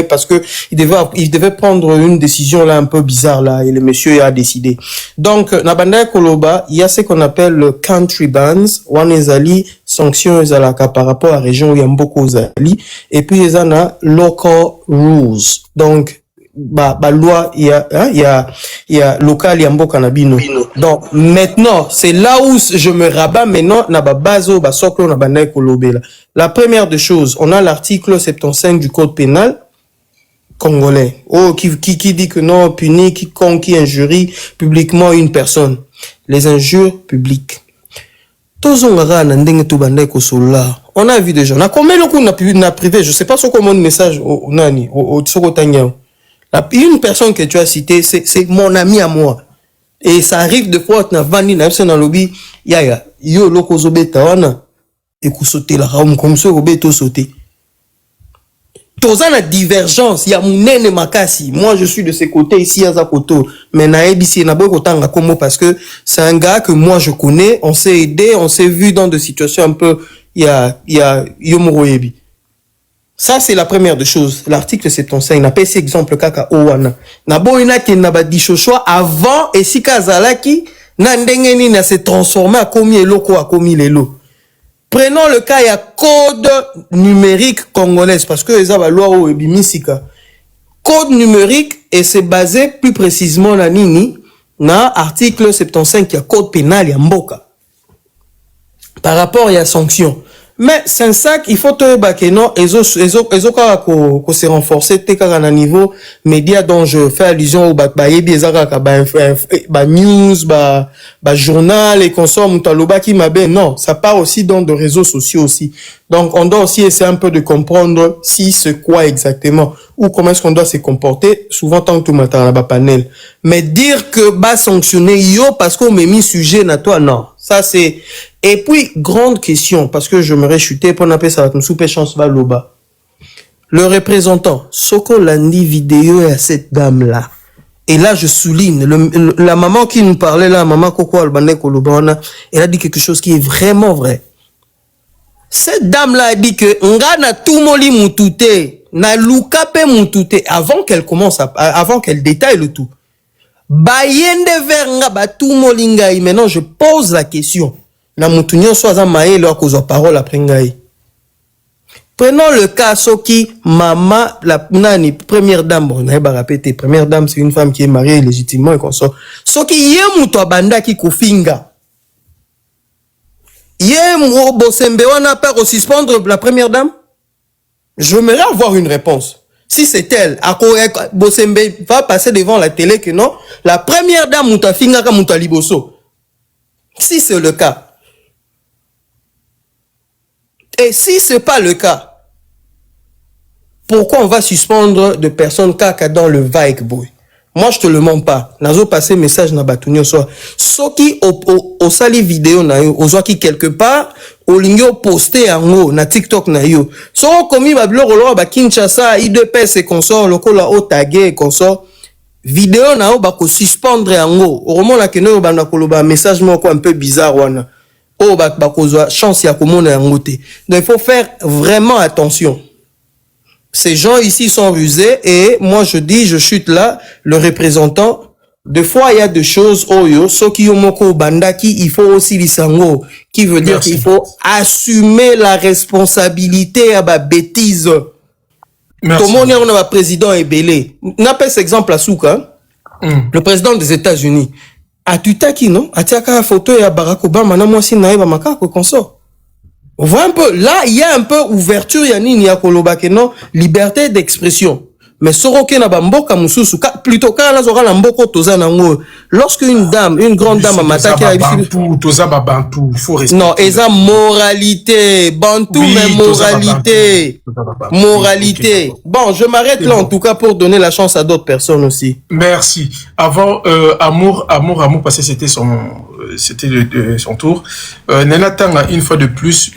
parce que il devait prendre une décision là un peu bizarre là, et le monsieur a décidé. Donc, Nabanda Koloba, il y a ce qu'on appelle le country bans, Wanezali, sanctions par rapport à la région où il y a beaucoup zali, et puis il y a local rules. Donc, loi, il y a local, il y a mboka na bino. Donc, maintenant, c'est là où je me rabats maintenant, na bazo, soklo, na banda kolobela. La première des choses, on a l'article 75 du code pénal congolais. Qui dit que non, punit quiconque qui injurie publiquement une personne. Les injures publiques. On a vu des gens. On a combien de coups na privé, je sais pas sur comment le message au nani, au Tsokotanya. Une personne que tu as citée, c'est mon ami à moi. Et ça arrive de fois, na vandi na dans lobby, yo loko zobeta wana, et sauter la raum comme ça, obeto sauter. Toza na divergence, ya munene makasi. Moi, je suis de ces côtés ici à Zakoto. Mais na ebisi na boy kotanga komo parce que c'est un gars que moi je connais, on s'est aidé, on s'est vu dans des situations un peu, yomoroyebi. Ça, c'est la première des choses. L'article 75, n'a pas esse exemple kaka owana. Na boina ki na ba dishoshwa avant, et si kazalaki, na ndengeni na se transformé à komi eloko à komi lelo. Prenons le cas, il y a code numérique congolais, parce que les a loi au ebimisika. Code numérique, et c'est basé plus précisément na nini, na article 75, qui y a code pénal, il y a mboka. Par rapport, il y a sanction. Mais c'est ça qu'il faut te baquer non ko se renforcer te ka na niveau média dont je fais allusion au ba yebi ezaka ba news ba journal et consorts mutaloba qui m'a ben non ça part aussi dans de réseaux sociaux aussi. Donc on doit aussi essayer un peu de comprendre si c'est quoi exactement ou comment est-ce qu'on doit se comporter souvent tant que tout matin là panel. Mais dire que ba sanctionner yo parce qu'on m'a mis sujet na toi non. Ça c'est. Et puis, grande question, parce que je me réchutais pour appeler ça comme soupe chance Valoba. Le représentant, Soko Landi vidéo à cette dame-là. Et là, je souligne, la maman qui nous parlait là, maman Koko Albané Kolobana, elle a dit quelque chose qui est vraiment vrai. Cette dame-là a dit que, nga na tumoli mutute, na lukape mutute, avant qu'elle commence avant qu'elle détaille le tout. Bayende vers nga ba tumoli ngai. Maintenant, je pose la question. Na mutunyo soaza maé leur cause parole après ngai. Prenons le cas Soki Mama la nani première dame bon na ba répéter première dame c'est une femme qui est mariée légitimement et consort. Soki ye muto banda ki kofinga. Ye mo bosembe wana pas suspendre la première dame? J'aimerais avoir une réponse. Si c'est elle, Bosembe va passer devant la télé que non, la première dame muta finga ka muta liboso. Si c'est le cas. Et si ce n'est pas le cas, pourquoi on va suspendre de personnes kaka dans le Vaik boy? Moi, je te le mens pas. Nazo passé message na batunyo soit. Soki au sali vidéo na yo, ozo qui quelque part, olingo poster yango na TikTok na yo. So komi ba biloko lo ba Kinshasa IDPS et consort lokola o taguer consort vidéo na o ba ko suspendre yango. Romona ke no ba na koloba message moko un peu bizarre wana. O ba kozwa chance ya komona yango te. Donc il faut faire vraiment attention. Ces gens ici sont rusés et moi je dis, je chute là, le représentant. Des fois, il y a des choses, ce qui il faut aussi lisango, qui veut dire qu'il faut assumer la responsabilité à ma bêtise. Comment on a un président ébélé? On appelle cet exemple à Souka, le président des États-Unis. A tutaki, non? A tiaka photo et à Barack Obama, na moi si naïba makako consort. On voit un peu, là, il y a un peu ouverture, il y a ni kolobake, non? Liberté d'expression. Mais soroke na bamboka mususu plutôt quand la zora mboko toza nango lorsque une dame une grande dame m'attaque à toza bantu faut respecter non eza moralité bantu oui, mais moralité bon je m'arrête là en tout cas pour donner la chance à d'autres personnes aussi. Merci. Avant amour parce que c'était son tour. Nena Tanga une fois de plus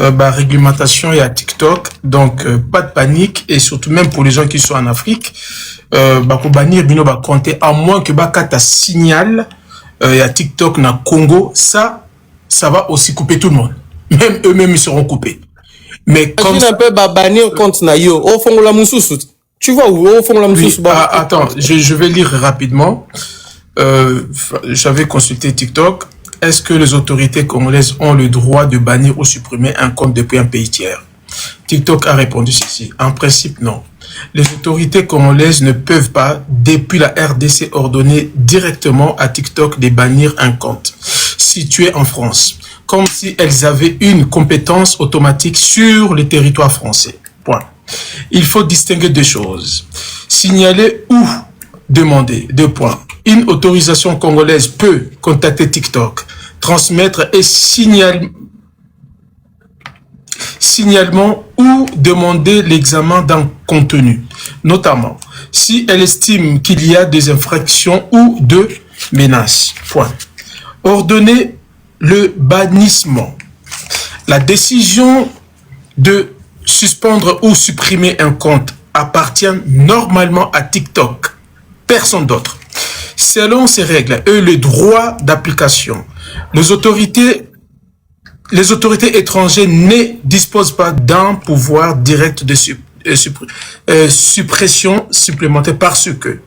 réglementation et à TikTok, donc pas de panique et surtout même pour les gens qui sont en Afrique, pour bannir bino ba compter à moins que kata signal et à TikTok na Congo, ça va aussi couper tout le monde. Même eux-mêmes ils seront coupés. Mais comme un peu bannir compte na yo au fond la mususu. Tu vois où au fond la mususu. Attends, je vais lire rapidement. J'avais consulté TikTok. Est-ce que les autorités congolaises ont le droit de bannir ou supprimer un compte depuis un pays tiers? TikTok a répondu ceci. En principe, non. Les autorités congolaises ne peuvent pas, depuis la RDC, ordonner directement à TikTok de bannir un compte situé en France, comme si elles avaient une compétence automatique sur le territoire français. Point. Il faut distinguer deux choses. Signaler ou demander. Deux points. Une autorisation congolaise peut contacter TikTok, transmettre et signalement ou demander l'examen d'un contenu, notamment si elle estime qu'il y a des infractions ou de menaces. Point. Ordonner le bannissement. La décision de suspendre ou supprimer un compte appartient normalement à TikTok, personne d'autre. Selon ces règles et le droit d'application, les autorités étrangères ne disposent pas d'un pouvoir direct de suppression supplémentaire parce que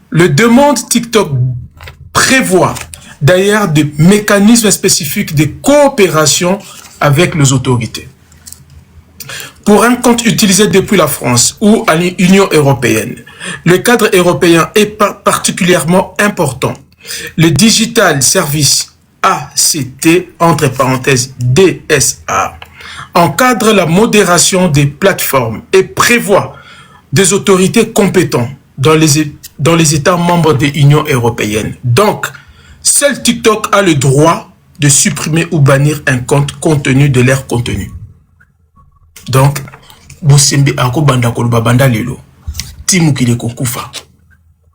le demande TikTok prévoit d'ailleurs des mécanismes spécifiques de coopération avec les autorités. Pour un compte utilisé depuis la France ou à l'Union européenne, le cadre européen est particulièrement important. Le Digital Service ACT, entre parenthèses DSA, encadre la modération des plateformes et prévoit des autorités compétentes dans les États membres de l'Union européenne. Donc, seul TikTok a le droit de supprimer ou bannir un compte compte tenu de leur contenu. Donc, Bosembe ako banda koloba banda lelo. Timu ki le kokufa.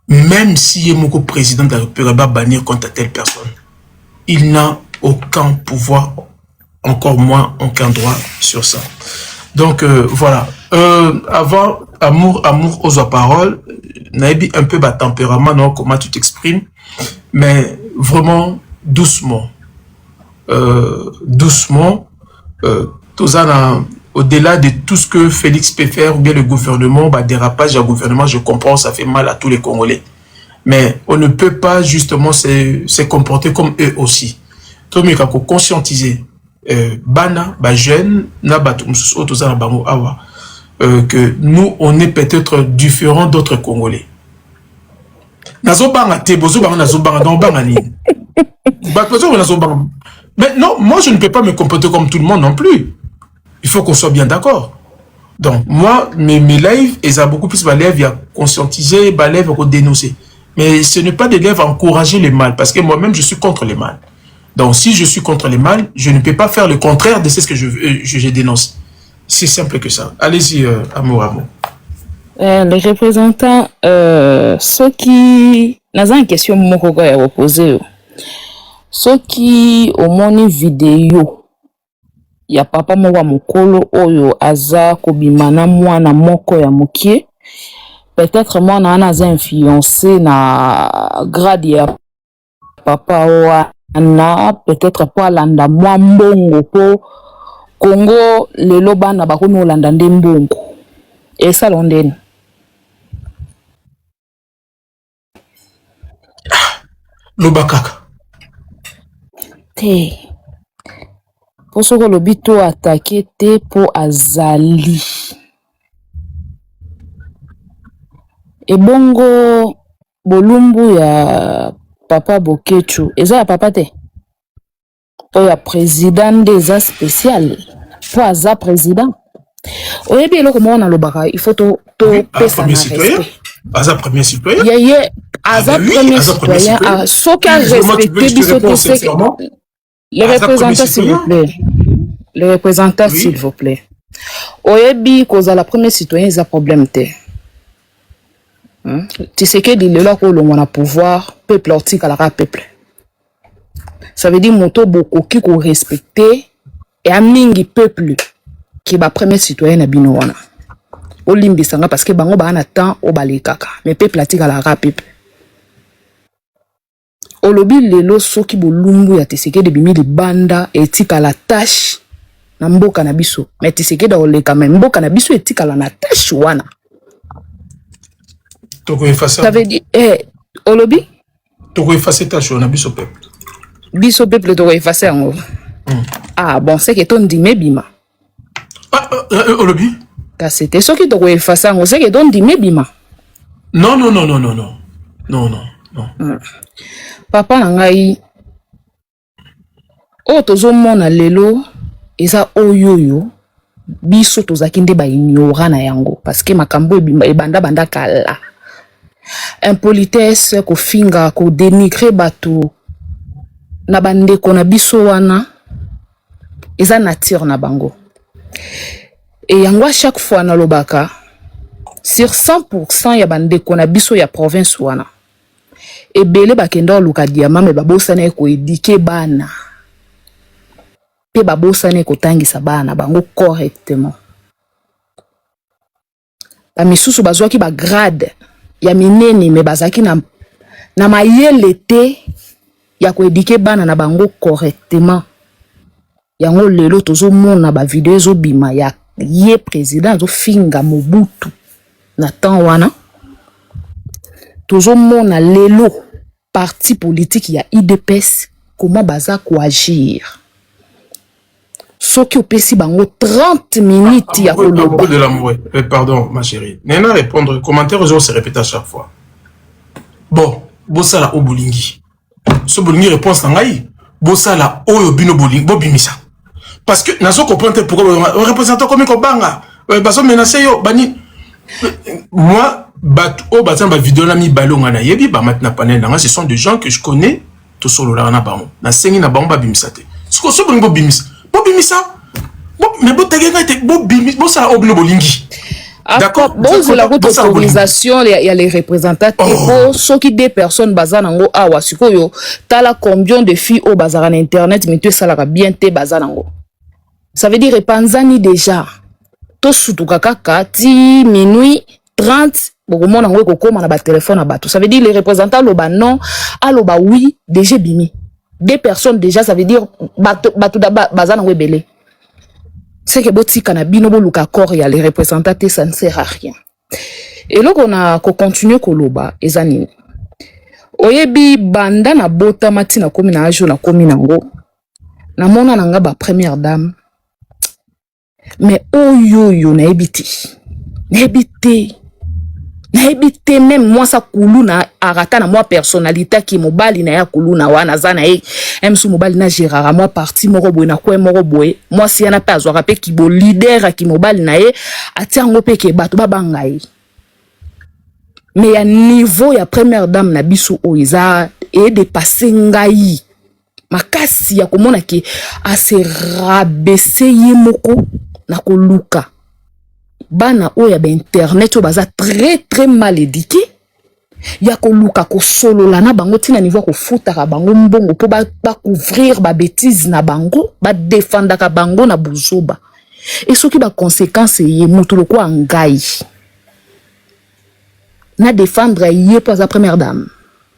Même si Yemoko président de la République va bannir contre telle personne, il n'a aucun pouvoir, encore moins aucun droit sur ça. Donc voilà. Avant amour aux paroles, naïbi un peu bas tempérament, non, comment tu t'exprimes, mais vraiment doucement, Tozana. Au-delà de tout ce que Félix peut faire ou bien le gouvernement, dérapage du gouvernement, je comprends, ça fait mal à tous les Congolais. Mais on ne peut pas justement se comporter comme eux aussi. Tout le monde conscientiser bana, jeunes, que nous, on est peut-être différents d'autres Congolais. Mais non, moi je ne peux pas me comporter comme tout le monde non plus. Il faut qu'on soit bien d'accord. Donc, moi, mes lives, ils ont beaucoup plus de lives à conscientiser, de lives à dénoncer. Mais ce n'est pas des lives à encourager les mal, parce que moi-même, je suis contre les mal. Donc, si je suis contre les mal, je ne peux pas faire le contraire de ce que je dénonce. C'est simple que ça. Allez-y, amour. Les représentants, ceux qui... Nous avons une question à poser. soki omoni video ya papa moko mokolo oyo aza kobima na mwana moko ya mokie, peut-être mwana wana aza influencé na grade ya papa wana, peut-être po alanda mwa mbongo po Congo lelo bana bakomi olanda nde mbongo esala ndeni. Loba kaka te po soki olobi to atake te po azali ebongo bolumbu ya papa Bokechu eza ya papa te oyo ya président nde eza spécial po aza président oyebi eloko moko nalobaka il faut topesa na respect aza premier citoyen yeye aza premier citoyen soki arespecte biso te le représentant s'il vous plaît le représentant s'il vous plaît oyebi kozala premier citoyen eza problème te Tshisekedi lelo akolongwa na pouvoir peuple otikalaka peuple. Ça veut dire moto bokoki ko respecter et amingi peuple qui ba premier citoyen na bino wana. Olimbisanga parce que bango ba na temps o balekaka mais peuple atikalaka peuple. Olobi lelo soki bolumbu ya Tshisekedi bimi libanda etikala tâche na mboka na biso mais Tshisekedi oleka mais mboka na biso etikala na tâche wana. Ça veut dire, Olobi? Toko effacer ta chose, na biso peuple. Biso peuple toko effacer en Ah bon, c'est que ton dime bima. Olobi? Car c'était ce qui toko effacer en c'est que ton dime bima. Non. Non. Papa nangai. O tozo mona lelo, eza oyoyo. Biso tozaki nde ba ignorant na yango parce que makambo ebanda kala. Impolitesse ko finga ko dénigrer bato na bandeko na biso wana eza nature na bango et yango à chaque fois na lobaka sur 100% ya bandeko na biso ya province wana ebele bakenda luka diama me babosana ko éduquer bana pe babosana ko tangisa bana bango correctement ba misusu bazwaki ba grade ya minene me bazaki na mayele te ya ko éduquer bana na bango correctement yango lelo tozo mona ba video zo bima ya ye président zo finga Mobutu na temps wana tozo mona lelo parti politique ya IDPS comment baza ko agir soki opesi bango 30 minutes ya koloba de l'amour. Pardon ma chérie nena répondre commentaire aux se répète à chaque fois bon bosala obulingi so bolingi réponse na ngai bosala oyo bino bolingi bobimisa parce que nazo comprendre pourquoi représentant comme ko banga baso menacer yo bani moi batamba vidéo na mi balonga na yebi ba maintenant panel na ce sont des gens que je connais to solo la na bango na sengi na bango babimisa te so bolingi bobimisa mais bon tagenga te bon ça obino bolingi d'accord bon c'est la autorisation il y a les représentants pour ceux qui des personnes bazanango awa sikoyo tala combien de filles au bazar en internet mais tu ça la bien te bazanango ça veut dire repanzani déjà to sutuka kaka ti minuit 30 bokomo nango kokoma na ba téléphone na bato ça veut dire les représentants loba non aloba oui déjà bimi des personnes déjà ça veut dire bato bazanango ebele. C'est que botika na bino boluka corps ya les représentants ça ne sert à rien. Et là on a continuer koloba ezanini. Oyebi banda na bota matina komi na ajo na komi nango. Na mona nanga ba première dame. Mais oyoyo na ebiti. Na ebiti. Na ebiti même moi ça kulu na arata na moi personnalité qui mobali na ya kulu na wana zana e emsu mobali na gérara moi parti moko boy na ko moko boy moi si yana pas zo ki bo leader ki mobali na e atiango pe ke bato babanga e mais ya niveau ya première dame na biso o iza e dépasser ngai makasi ya komona ki a se rabaisser ye moko na koluka bana oya ba internet o baza très mal éduqué ya koluka kosolola na bango tina niveau kofutaka bango mbongo po ba couvrir ba bêtise na bango ba défendaka bango na buzoba et soki ba conséquence ye mutu loko ngai na défendre ye pour sa première dame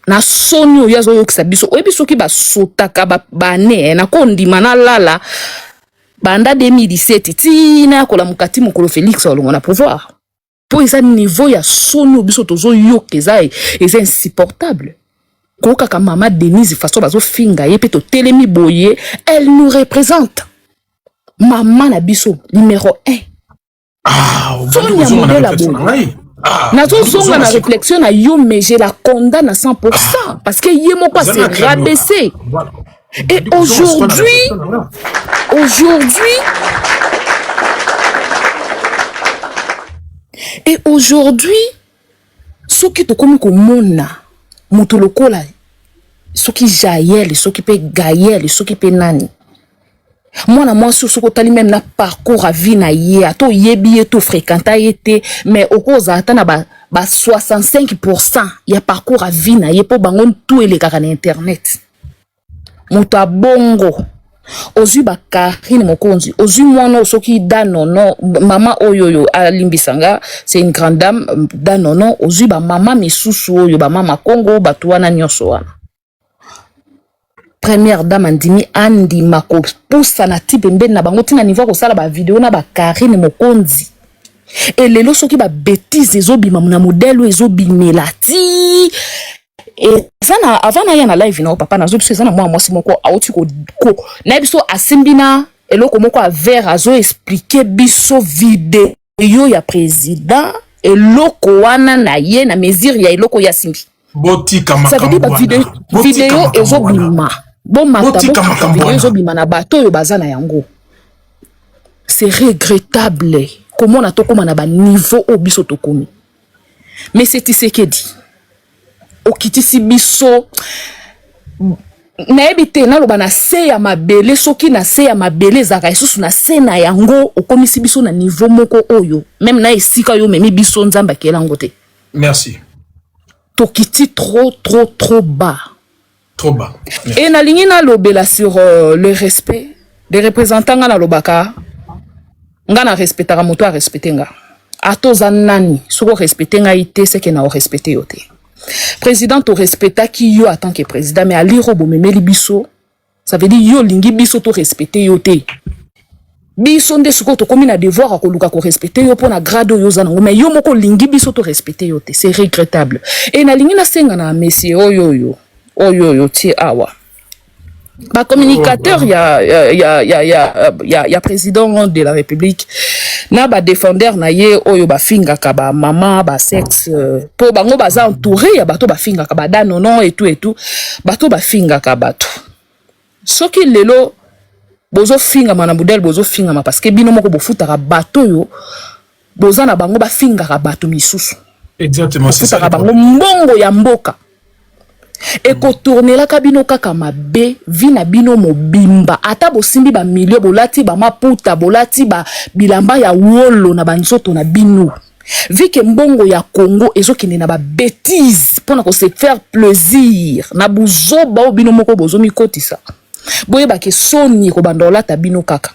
na sonyo yazo yokisa biso oyebi soki ba sotaka ba ne na kondima na lala banda 2017 tina kola mukati mokolo Félix olongo na pouvoir pour eza niveau ya sonyo biso tozo yoka eza insupportable koka ka mama Denise façon bazo finga ye pe to telemi boye elle nous représente maman na biso numéro 1 Sonia modèle la boye nazo zonga na réflexion na yo mais je la condamne à 100% parce que yé moko s'est rabaissé et aujourd'hui soki tokomi komona moto lokola soki Jaël soki pe Gaël soki pe nani moi soko tali même na parcours à vie na ye ato yebi to fréquenta yete mais okoza ata na ba 65% ya parcours à vie na ye po bango tout elekaka na internet moto abongo ozui ba Karine Mokonzi ozui mwana soki danono mama oyoyo alimbisanga c'est une grande dame danono ozui ba mama misusu oyo ba mama Congo batuana nyonso wana première dame andimi andi mako poussa na type mbeni na bango tina niveau ko sala ba vidéo na ba Karine Mokonzi et lelo soki ba bêtise ezobima na modèle ezobimela ti et zana avant na ya na live na papa na zo biso zana moi si moko auti ko na biso asimbina eloko moko a ver azo expliquer biso vidéo ya président eloko wana na ye na mesure ya eloko ya simbi botika ça veut dire ba vidéo ezobima bon mata vidéo ezobima na bato yo bazana yango c'est regrettable comment na tokoma na ba niveau au biso tokomi mais c'est Tshisekedi okitisi biso na ebite na loba na se ya mabele soki na se ya mabele zaka isusu na se na yango okomisi biso na niveau moko oyo même na esika yo memi biso nzamba kelango te merci tokiti trop bas merci. Et na lingi na lobela sur le respect des représentants na lobaka nga na respectaka moto a respecter nga atoza nani soko respecter nga ite c'est que na o respecter yo te président to respecta ki yo en tant que président mais aliro bomemeli biso ça veut dire yo lingi biso to respecter yo te biso nde soko to komi na devoir akoluka ko respecter yo pona grade yo za nango mais yo moko lingi biso to respecter yo te c'est regrettable et na lingi na senga na monsieur oyo ti awa ba communicateur ya président de la République na ba défendeur na ye oyo ba finga ka ba mama ba sexe po bango baza entouré ya bato ba finga ka ba danono et tout bato ba finga ka bato soki lelo bozo finga mana modèle bozo finga ma parce que bino moko bofuta ka bato yo boza na bango ba finga ka bato misusu exactement c'est ça bango mbongo ya mboka et ko tourner la kabino kaka mabe vina bino mobimba ata bosimbi ba milieu bolati ba maputa bolati ba bilamba ya wolo na banzoto na bino vike mbongo ya Congo ezokine na ba bêtise pona ko se faire plaisir na buzoba o bino moko bozomi kotisa boye ba ke soni ko bandola ta bino kaka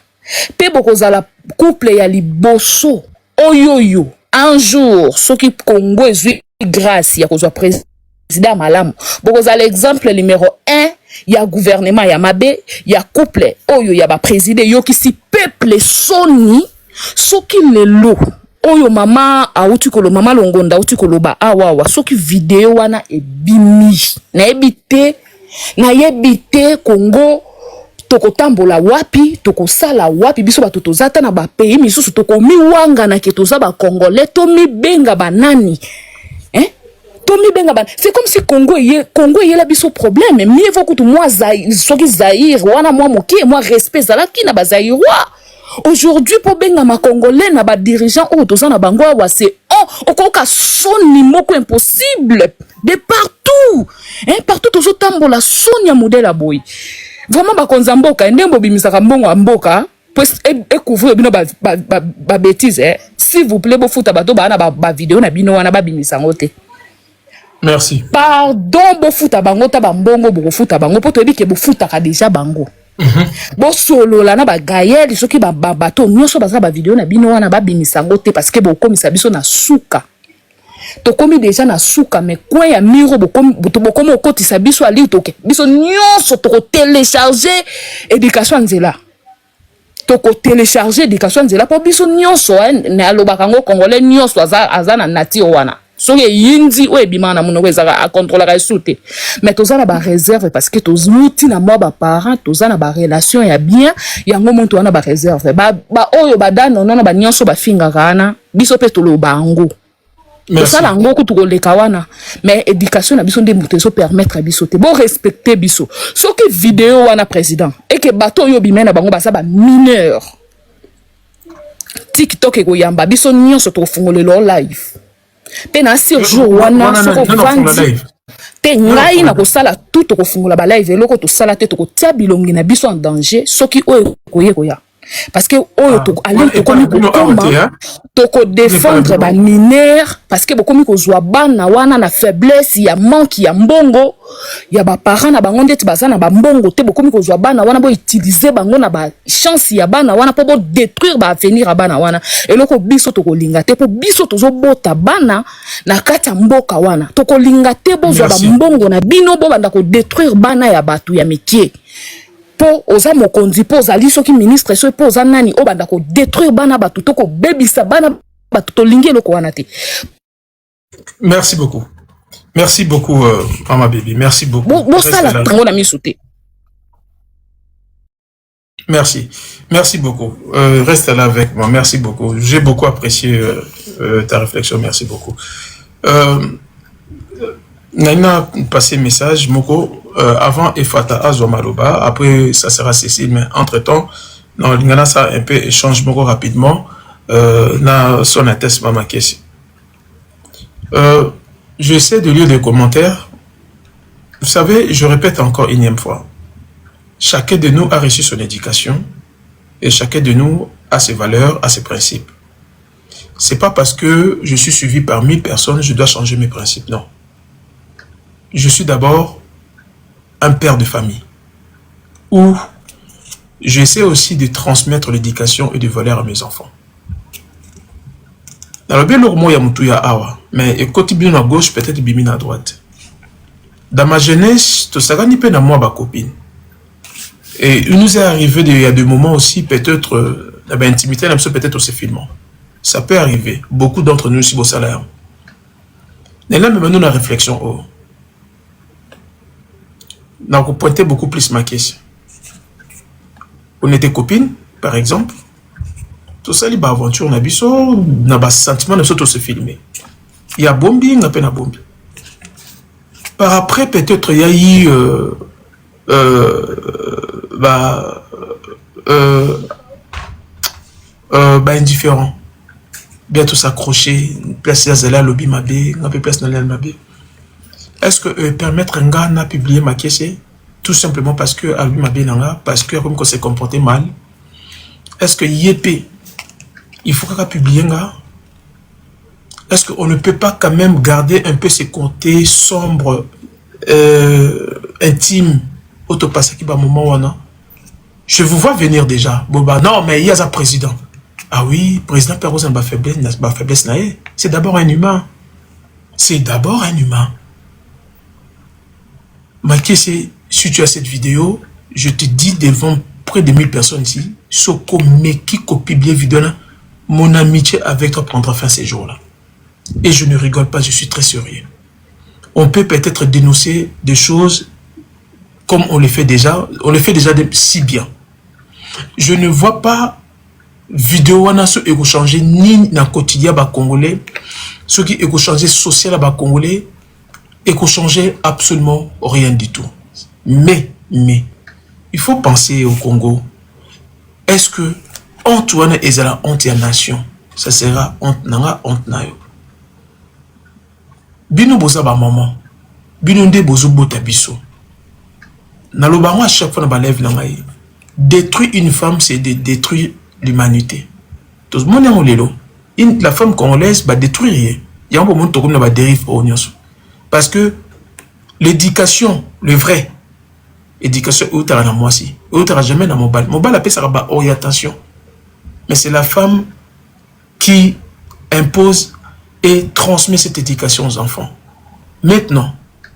pe bokozala couple ya liboso oyoyo un jour soki Congo ezui grâce ya kozwa président malamu bokozala exemple numéro 1 ya gouvernement ya mabe ya couple oyo ya ba président yo kisi peuple soni soki lelo oyo mama auti kolo mama longonda auti koloba awawa soki vidéo wana ebimi na ebite Congo tokotambola wapi tokosala wapi biso bato tozata na ba pays misusu tokomi wanga na ke toza ba congolais to mi benga banani c'est comme si Congo est la biso problème mais mieux vaut que moi soki Zaïre wana moi moki moi respect zala ki na ba Zaïrois aujourd'hui pour benga ma congolais na ba dirigeant o toza na bango wa c'est okoka soni moko impossible de partout partout tozo tambola soni ya modèle boy vraiment ba konza mboka ndembo bimisaka mbongo ya mboka pues couvrir bino ba bêtise s'il vous plaît bo futa bato ba na ba vidéo na bino wana ba bimisa ngote Merci. Pardon, bofuta bango ta bambongo bofuta bango poto ebi ke bofuta ka déjà bango. Bo solo la na ba Gaël soki ba bato nyonso baza ba vidéo na bino wana ba bimisango te parce que bo komisa biso na suka. To komi déjà na suka mais quoi ya miro bo komi okotisa biso ali toke. Biso nyonso to ko télécharger éducation nzela. To ko télécharger éducation nzela po biso nyonso na alobaka ngo congolais nyonso azana nati wana. Soki yindi o ebimana muno wezaka a contrôler ka souté mais tozana ba réserve parce que tozuti na moi ba parents tozana ba relation ya bien yango monto wana ba réserve ba oyo badano nona ba nyonso ba finga kana biso pe tolo bango tosala ngo kutu koleka wana mais éducation na biso nde muto so permettre biso te bon respecter biso soki vidéo wana président et que bato yo bimena bango basa ba mineur TikTok eko yamba biso nyonso to fungolelo live pena sur jour wana soko vandi te ngai na kosala tout ko fungula ba live eloko to sala te to ko tia bilongi na biso en danger soki oyo koya parce que oyo to aller to komi ko komba to ko défendre ba mineur parce que bokomi ko zwa bana wana na faiblesse ya manque ya mbongo ya ba parents na bango ndeti bazana ba mbongo te bokomi ko zwa bana wana bo utiliser bango na ba chance ya bana wana po bo détruire ba avenir ya bana wana eloko biso to ko linga te po biso to zo bota bana na kati ya mboka wana to ko linga te bo zwa ba mbongo na bino bo banda ko détruire bana ya batu ya métier po oza mokonzi po ozali soki ministre so po oza nani o banda ko détruire bana batu to ko bebisa bana batu to lingi eloko wana te. Merci beaucoup. Merci beaucoup, Mama Baby. Merci beaucoup. Bon, ça la tango na misouté. Merci. Merci beaucoup. Reste là avec moi. Merci beaucoup. J'ai beaucoup apprécié ta réflexion. Merci beaucoup. Naina passé message, Moko, avant Efata Azomaloba, après ça sera Cécile, mais entre-temps, non, l'ingana ça un peu échange Moko rapidement, na son atteste Mama Kessi. J'essaie de lire des commentaires. Vous savez, je répète encore une énième fois, chacun de nous a reçu son éducation et chacun de nous a ses valeurs, a ses principes. C'est pas parce que je suis suivi par 1000 personnes, je dois changer mes principes, non. Je suis d'abord un père de famille où j'essaie aussi de transmettre l'éducation et des valeurs à mes enfants. Dans le bien il y a Moutuya Awa, mais côté bien à gauche, peut-être bien à droite. Dans ma jeunesse, tout ça n'y peut pas moi ma copine. Et il nous est arrivé il y a des moments aussi, peut-être, l'intimité, peut-être aussi filmant. Ça peut arriver. Beaucoup d'entre nous aussi, beau salaire. Mais là, maintenant, la réflexion, oh. Donc, on pointait beaucoup plus ma question. On était copines, par exemple. Tout ça, il y a aventure, on a vu ça, on a sentiment de se filmer. Il y a bombi, il y a peine à bombi. Par après, peut-être, il y a eu indifférent. Bientôt s'accrocher, place à lobby mabé, un peu place dans l'almabé. Est-ce que permettre un gars à publier ma question tout simplement parce que Albi m'a bien parce que comme qu'on s'est comporté mal? Est-ce que YP il faut qu'on publie un gars? Est-ce qu'on ne peut pas quand même garder un peu ces côtés sombres, intimes, autopassé qui va moment ou non? Je vous vois venir déjà. Boba, non, mais il y a un président. Ah oui, président Perros n'a pas faiblesse, c'est d'abord un humain. C'est d'abord un humain. Malgré si tu as cette vidéo, je te dis devant près de 1000 personnes ici, Soko Meki copie bien vidéo, mon amitié avec toi prendra fin ces jours-là. Et je ne rigole pas, je suis très sérieux. On peut peut-être dénoncer des choses comme on le fait déjà si bien. Je ne vois pas vidéo wana so eko changer ni na quotidien ba congolais, ce qui eko changer social ba congolais, eko changer absolument rien du tout. Mais il faut penser au Congo. Est-ce que Antoine ezala honte ya nation, ça sera honte nanga honte na yo. Bino boza ba maman, bino nde bozo bota biso. Na lo bango à chaque fois na ba lève na ngai. Détruire une femme, c'est de détruire l'humanité. Tout le monde est là. La femme congolaise va détruire. Il y a un moment où on va dérive au nyonso. Parce que l'éducation, le vrai, éducation, où t'as moi aussi, où t'as jamais dans mon bal. Mon bal appelle ça orientation. Mais c'est la femme qui impose et transmet cette éducation aux enfants. Maintenant,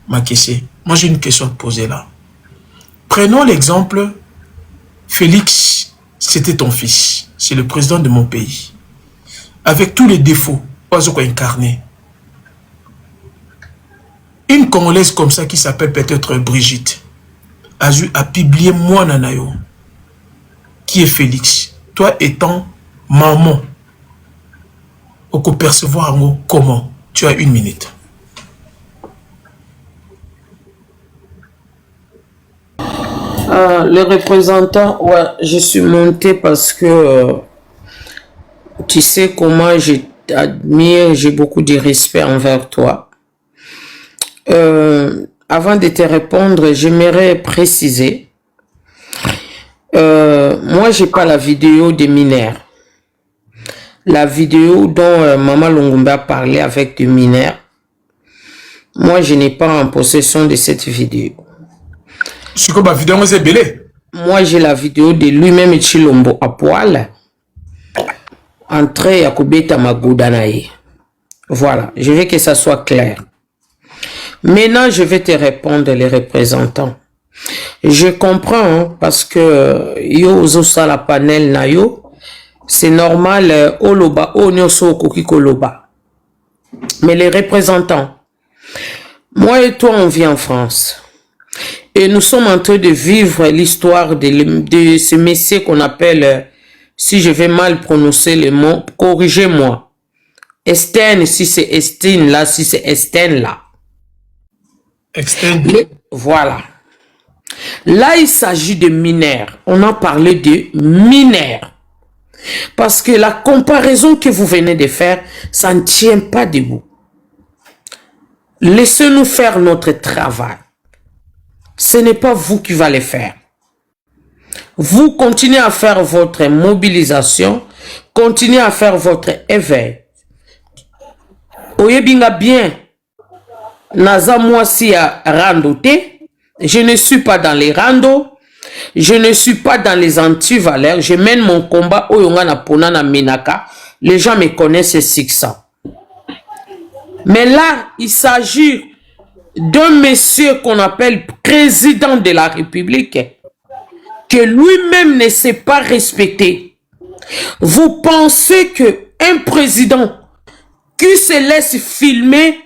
ma question, moi j'ai une question à te poser là. Prenons l'exemple, Félix, c'était ton fils, c'est le président de mon pays. Avec tous les défauts, incarné. Une Congolaise comme ça qui s'appelle peut-être Brigitte a publié moi Nanayo, qui est Félix. Toi étant maman, on peut percevoir comment. Tu as 1 minute. Le représentant, ouais, je suis monté parce que tu sais comment je t'admire, j'ai beaucoup de respect envers toi. Avant de te répondre, j'aimerais préciser. Moi, j'ai pas la vidéo des mineurs. La vidéo dont Maman Lungumba parlait avec des mineurs. Moi, je n'ai pas en possession de cette vidéo. C'est quoi ma vidéo, c'est belé? Moi, j'ai la vidéo de lui-même Chilombo à poil. Entré à Kobeta Magoudanaï. Voilà, je veux que ça soit clair. Maintenant, je vais te répondre, les représentants. Je comprends, hein, parce que yo ozosa la panel na yo, c'est normal, oloba, onyoso kokikoloba. Mais les représentants, moi et toi, on vit en France. Et nous sommes en train de vivre l'histoire de ce monsieur qu'on appelle, si je vais mal prononcer le mot, corrigez-moi. Estène, si c'est Estine là, si c'est Estène là. Voilà. Là, il s'agit de mineurs. On a parlé de mineurs. Parce que la comparaison que vous venez de faire, ça ne tient pas debout. Laissez-nous faire notre travail. Ce n'est pas vous qui va le faire. Vous continuez à faire votre mobilisation, continuez à faire votre éveil. Oyebinga bien, naza mwasi ya randoté, je ne suis pas dans les randos, je ne suis pas dans les antivaleurs, je mène mon combat oyonga na pona na minaka, les gens me connaissent c'est 600. Mais là, il s'agit d'un monsieur qu'on appelle président de la République, que lui-même ne s'est pas respecté. Vous pensez qu'un président qui se laisse filmer,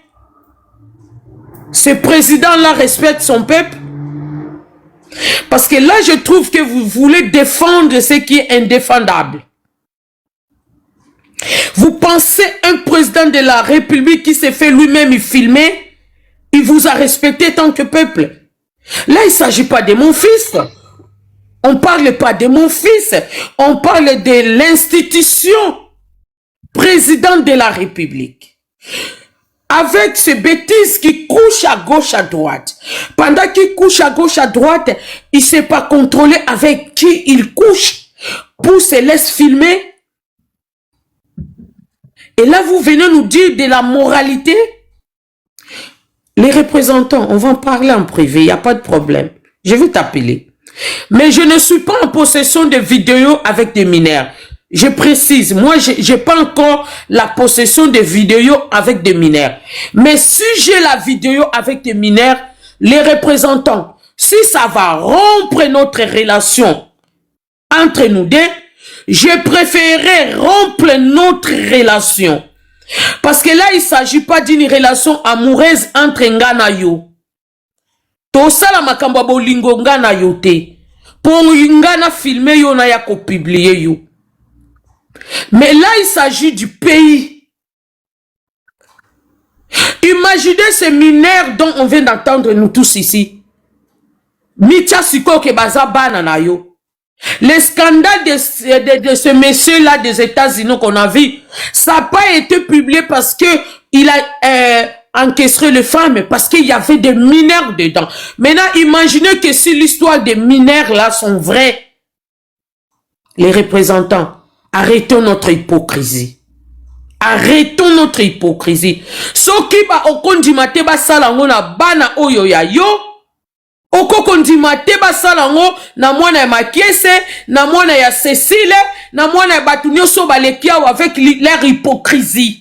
ce président-là respecte son peuple? Parce que là, je trouve que vous voulez défendre ce qui est indéfendable. Vous pensez un président de la République qui s'est fait lui-même filmer, il vous a respecté tant que peuple? Là, il ne s'agit pas de mon fils. On ne parle pas de mon fils. On parle de l'institution président de la République. Avec ces bêtises qui couchent à gauche, à droite. Pendant qu'il couche à gauche, à droite, il ne sait pas contrôler avec qui il couche pour se laisser filmer. Et là, vous venez nous dire de la moralité. Les représentants, on va en parler en privé, il n'y a pas de problème. Je vais t'appeler. Mais je ne suis pas en possession de vidéos avec des mineurs. Je précise, moi, je n'ai pas encore la possession de vidéos avec des mineurs. Mais si j'ai la vidéo avec des mineurs, les représentants, si ça va rompre notre relation entre nous deux, je préférerais rompre notre relation. Parce que là, il ne s'agit pas d'une relation amoureuse entre Ngana yo. Tosala makamba bolingo Ngana yo te. Pour Ngana filmer yo na ya ko publier yo. Mais là, il s'agit du pays. Imaginez ces mineurs dont on vient d'entendre nous tous ici. Mitia Siko ke baza bana na yo. Le scandale de ce monsieur-là des États-Unis qu'on a vu, ça n'a pas été publié parce qu'il a encaissé les femmes, parce qu'il y avait des mineurs dedans. Maintenant, imaginez que si l'histoire des mineurs-là sont vraies, les représentants, arrêtons notre hypocrisie. Arrêtons notre hypocrisie. Soki ba okondima te ba salango na bana oyo ya yo. Okokondima te ba salango na mwana ya Makiese, na mwana ya Cécile, na mwana ya batu nyonso balekia avec leur hypocrisie.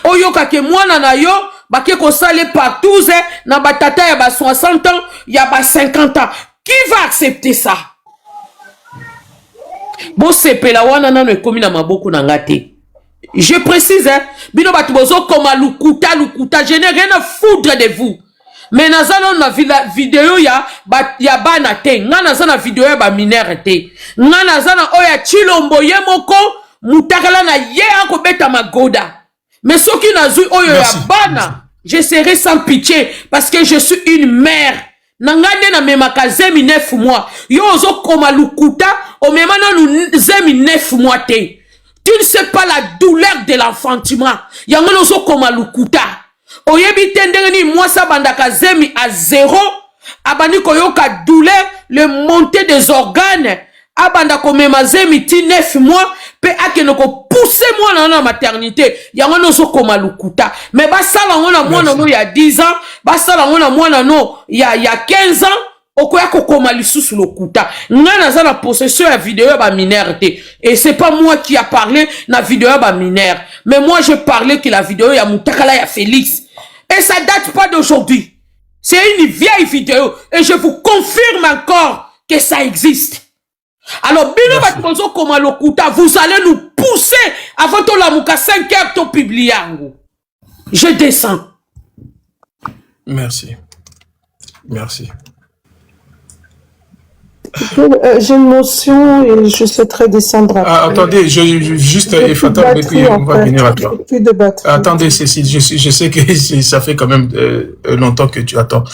Oyo kake mwana na yo bake kosale partouze na batata ya ba 60 ans, ya ba 50 ans. Qui va accepter ça? Bo sepela wana nano ekomi na maboko na ngate. Je précise, hein, bino batu bozo koma lukuta, je n'ai rien à foutre de vous. Mais nazana na vidéo ya bana te, nga nazana vidéo ya ba minere te. Nga nazana oya Chilombo ye moko, mutakala na ye ako beta magoda. Mais soki nazui oyo ya bana, je serai sans pitié parce que je suis une mère. Nangane na memaka zemi 9 mois. Yo ozo koma lukuta, o memana nu zemi 9 mois te. Tu ne sais pas la douleur de l'enfantement. Yango ozo koma lukuta. Oyebi tendengeni mwasa bandaka zemi à 0. Abani koyoka douleur, le montée des organes. Abanda komema zemi ti 9 mois. Pe akenoko pousser moi na maternité. Yango ozo koma lukuta. Mais basala ngona mwana no ya 10 ans. Basala ngona mwana no ya 15 ans. Okoya kokoma lisusu lokuta. Nga naza na possession ya vidéo ya ba mineur te. Et c'est pas moi qui a parlé na vidéo ya ba mineur. Mais moi je parlais que la vidéo ya Mutakala ya Félix. Et ça date pas d'aujourd'hui. C'est une vieille vidéo. Et je vous confirme encore que ça existe. Alors, bino batmozo koma lokuta, vous allez nous pousser avant to la muka 5 heures to publier. Je descends. Merci. Merci. J'ai une motion et je souhaiterais descendre après. Ah, attendez, juste Efata, puis on va venir à toi. Plus de batterie. Attendez, Cécile, je sais que ça fait quand même longtemps que tu attends.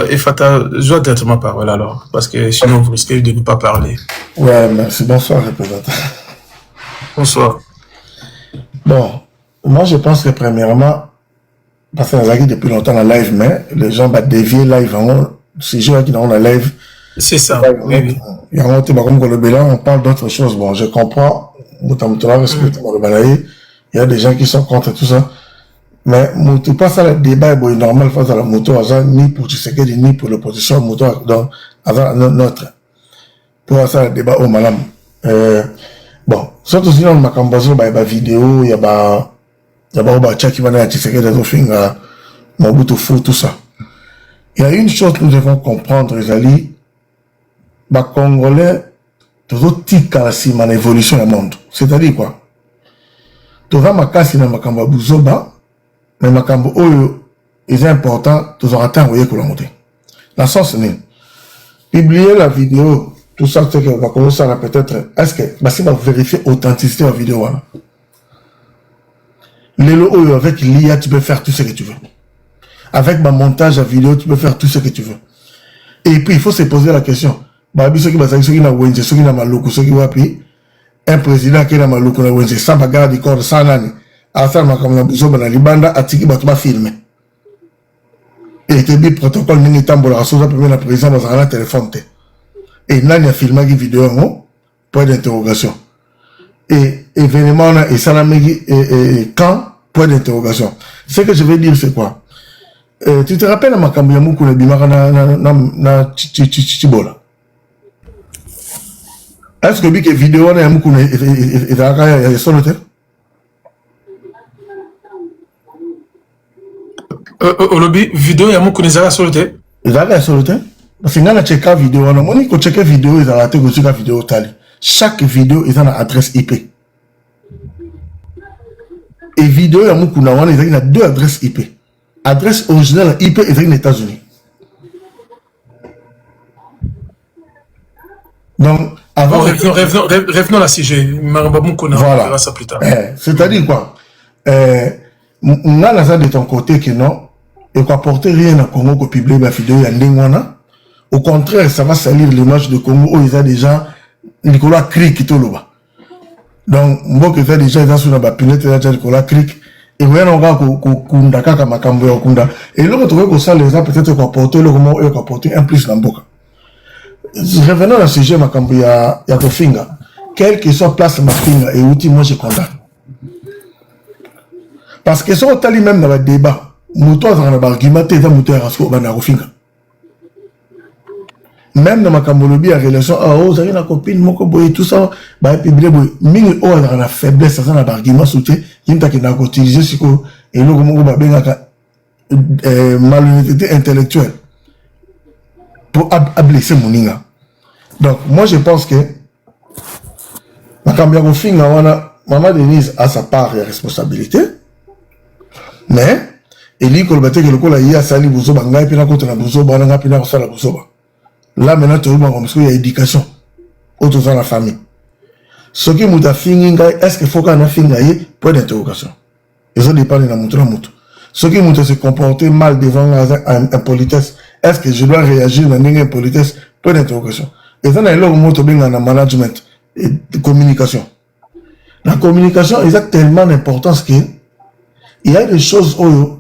Efata, je dois être ma parole alors, parce que sinon vous risquez de ne pas parler. Ouais, merci. Bonsoir, représentant. Bonsoir. Bon, moi je pense que premièrement, parce que nous avons depuis longtemps en live, mais les gens vont dévier live. Ces gens qui ont en live, c'est ça. Oui. On parle d'autres choses. Bon, je comprends. Il y a des gens qui sont contre tout ça. Mais tu passes à le débat est normal face à la moto, ni pour Tshisekedi, ni pour l'opposition, moto, donc, notre. Pour passer le débat au madame. Bon, surtout si on m'a cambazo, il y a vidéo, il y a qui va aller Tshisekedi, Mobutu Fou, tout ça. Il y a une chose que nous devons comprendre, Ezali, les Congolais, toujours tika si man évolution du monde. C'est-à-dire quoi? Tu vas makasi na makambo buzoba, mais makambo oyo est important, tu vas attendre que la monter. La sens n'est. Publier la vidéo, tout ça, c'est que va commencer à peut-être, est-ce que, bah si on va vérifier l'authenticité de la vidéo, là. Lélo oyo avec l'IA, tu peux faire tout ce que tu veux. Avec ma montage à vidéo, tu peux faire tout ce que tu veux. Et puis, il faut se poser la question. Un président qui est dans Maluku, sans bagarre du corps, sans nani. Après, comme la besoin de Libanda, a tiki batuma filmé. Et te dit protocole n'est pas bon, la chose la président dans un téléphone. Et nani a filmé une vidéo, point d'interrogation. Et événement, et salamegi, et quand, point d'interrogation. Ce que je veux dire, c'est quoi? Tu te rappelles à Makambu Yamoukou, le bimara na Chichibola? Est-ce que la vidéo na Yamoukou est sur le terrain? Olobi, vidéo Yamoukou n'est pas sur le terrain? Il est sur le terrain? Parce que quand on check la vidéo, on a checké la vidéo, il a raté la vidéo tali. Chaque vidéo est en adresse IP. Et vidéo Yamoukou na wana, il a 2 adresses IP. Adresse originale IP est aux États-Unis. Donc, avant. Revenons à la sujet. Voilà. On ça plus tard. C'est-à-dire quoi? On a de ton côté que non, et qu'on apporter rien à Congo pour publier la vidéo à Ndengwana. Au contraire, ça va salir l'image de Congo où il y a déjà Nicolas Crick qui est là. Donc, moi qui fais déjà dans sur la pilette, il y a déjà Nicolas Crick. Et vous voyez, on va kunda kaka makambo ya kunda. Et là, on trouve que ça, les gens peut-être qu'on apporte le comment eux qu'on apporte un plus l'amboka. Revenons à ce sujet makambo ya Kofinga. Quelle que soit place Mafinga et outil, moi je condamne. Parce que si on t'a même dans le débat, moto a un argument, t'es dans moto à rasko, bana rofinga. Même dans ma camolobi, à relation, ah, oh, vous avez une copine, mon coboy, tout ça, bah, et puis, mingi, oh, a la faiblesse, ça, un argument soutien, il y a qui n'a qu'à utiliser, c'est que, et là, comment on va malhonnêteté intellectuelle pour blesser mon inga. Donc, moi, je pense que, ma cambiago finga, Maman Denise a sa part de responsabilité, mais, il dit que le bâtiment, il y a sali bouzoba, il y a pina contre la bouzoba, il y a pina contre la bouzoba. Là, maintenant, tu vois, parce qu'il y a éducation, autour de la famille. Ce qui m'a fini, est-ce qu'il faut qu'on a fini, point d'interrogation. Et ça dépend de la montre. Ce qui m'a se comporter mal devant un politesse, est-ce que je dois réagir dans une politesse, point d'interrogation. Et ça, il y a un montre bien dans le management et de communication. La communication est tellement d'importance qu'il y a des choses où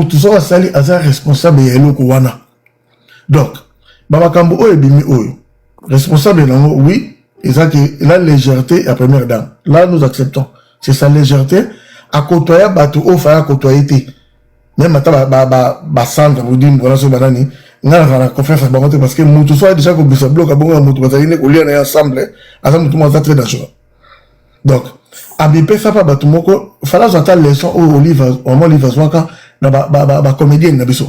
tout ça est responsable et wana. Donc, Babakambo o ebimi oyo. Responsable nango, oui, et ça que la légèreté à première dame. Là, nous acceptons. C'est sa légèreté à côtoyer bateau au fa côtoyer té. Même ata ba centre vous dit voilà ce banani. N'a la confiance parce que mutu soit déjà ko bisa bloc abonga mutu bazali ko lien ensemble. Asa mutu mo très dangereux. Donc, abipé ça pas bateau moko, fala j'entends leçon au livre, au moment livre zwaka na ba comédien na biso.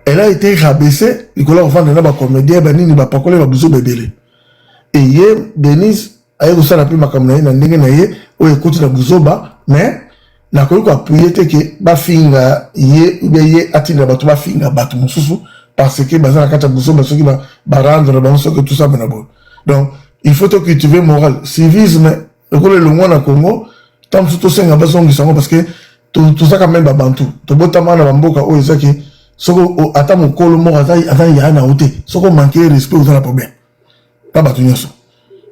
Elle a été rabaissée, Nicolas Enfant de la comédien, Benini va pas coller la boussole bébé. Et hier, Denise a eu aussi la plus ma caméra, n'a n'engagé naïe, ou écoute la boussole bas, mais n'a connu qu'à appuyer que ba finga yé ou bien yé atteindre bateau ba finga bateau mon sousou parce que bazar la carte boussole parce que ba rendre la balance que tout ça benabo. Donc il faut te cultiver moral, civisme, le coup le loin na Congo, tant surtout c'est un besoin qui parce que tout ça quand même ba bantu. To botama na bamboka o ezaki soko ata mokolo moko ata ya na ote soko manquer respect aux la problème pas battu nyonso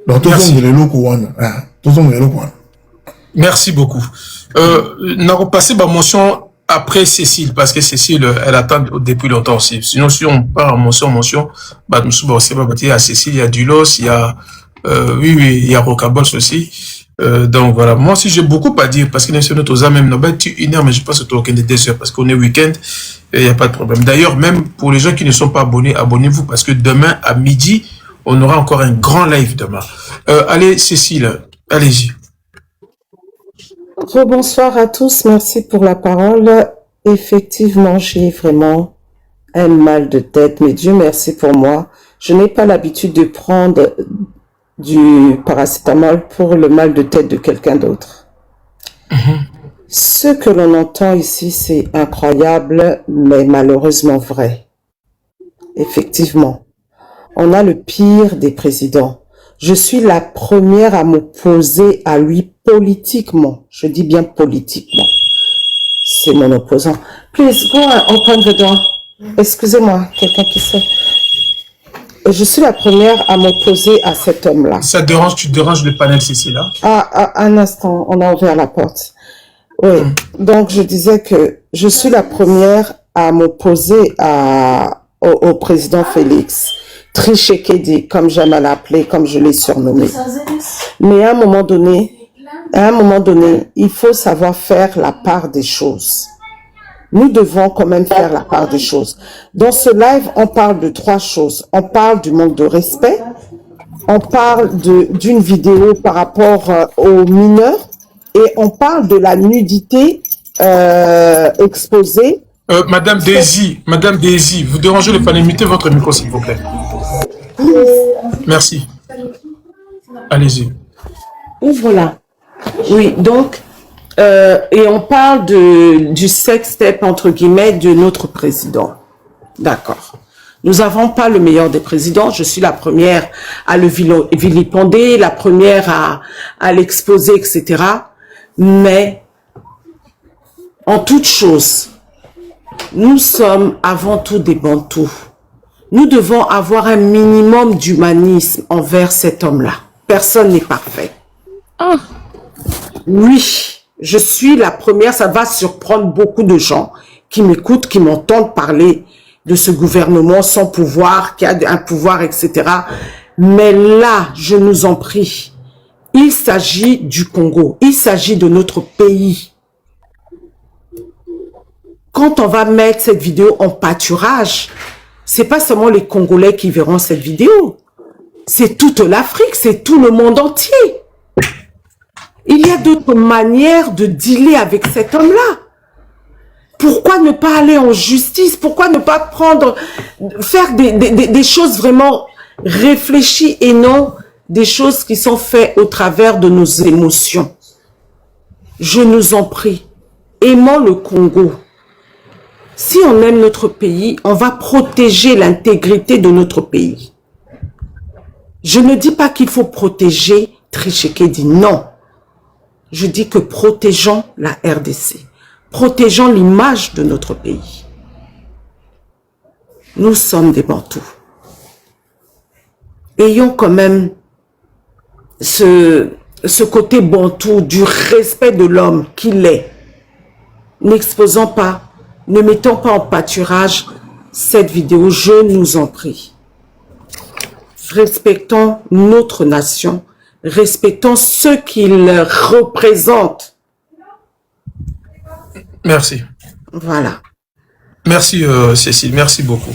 donc tout ça le loko wana tout ça le loko wana. Merci beaucoup. N'a repassé ma mention après Cécile parce que Cécile elle attend depuis longtemps aussi. Sinon si on part en mention bah nous sommes aussi il y a Cécile, il y a Dulos, il y a oui il y a Rocabols aussi. Donc voilà, moi aussi j'ai beaucoup à dire parce que nous sommes même une heure mais je pense que tu as 2 heures parce qu'on est week-end et il n'y a pas de problème. D'ailleurs même pour les gens qui ne sont pas abonnés, abonnez-vous parce que demain à midi on aura encore un grand live demain. Allez Cécile, allez-y. Bonsoir à tous, merci pour la parole. Effectivement j'ai vraiment un mal de tête mais Dieu merci pour moi. Je n'ai pas l'habitude de prendre du paracétamol pour le mal de tête de quelqu'un d'autre. Ce que l'on entend ici, c'est incroyable, mais malheureusement vrai. Effectivement, on a le pire des présidents. Je suis la première à m'opposer à lui politiquement. Je dis bien politiquement. C'est mon opposant. Please, go and open the door. Excusez-moi, quelqu'un qui sait. Je suis la première à m'opposer à cet homme-là. Ça dérange, tu déranges le panel, Cécile, là? Un instant, on a ouvert la porte. Oui, donc je disais que je suis la première à m'opposer au président Félix. Trichekedi, comme j'aime à l'appeler, comme je l'ai surnommé. Mais à un moment donné, il faut savoir faire la part des choses. Nous devons quand même faire la part des choses. Dans ce live, on parle de 3 choses. On parle du manque de respect. On parle d'une vidéo par rapport aux mineurs. Et on parle de la nudité exposée. Madame Daisy, vous dérangez le panel. Mettez votre micro, s'il vous plaît. Merci. Allez-y. Voilà. Oui, donc... et on parle du sex-tape, entre guillemets, de notre président. D'accord. Nous n'avons pas le meilleur des présidents. Je suis la première à le vilipender, la première à l'exposer, etc. Mais, en toute chose, nous sommes avant tout des Bantous. Nous devons avoir un minimum d'humanisme envers cet homme-là. Personne n'est parfait. Oui. Je suis la première, ça va surprendre beaucoup de gens qui m'écoutent, qui m'entendent parler de ce gouvernement sans pouvoir, qui a un pouvoir, etc. Mais là, je nous en prie, Il s'agit du Congo, il s'agit de notre pays. Quand on va mettre cette vidéo en pâturage, c'est pas seulement les Congolais qui verront cette vidéo. C'est toute l'Afrique, c'est tout le monde entier. Il y a d'autres manières de dealer avec cet homme-là. Pourquoi ne pas aller en justice? Pourquoi ne pas faire des choses vraiment réfléchies et non des choses qui sont faites au travers de nos émotions? Je nous en prie, aimons le Congo. Si on aime notre pays, on va protéger l'intégrité de notre pays. Je ne dis pas qu'il faut protéger Tshisekedi, non. Je dis que protégeons la RDC. Protégeons l'image de notre pays. Nous sommes des Bantous. Ayons quand même ce côté Bantou du respect de l'homme qu'il est. N'exposons pas, ne mettons pas en pâturage cette vidéo, je nous en prie. Respectons notre nation, respectons ceux qui le représentent. Merci. Voilà. Merci Cécile, merci beaucoup.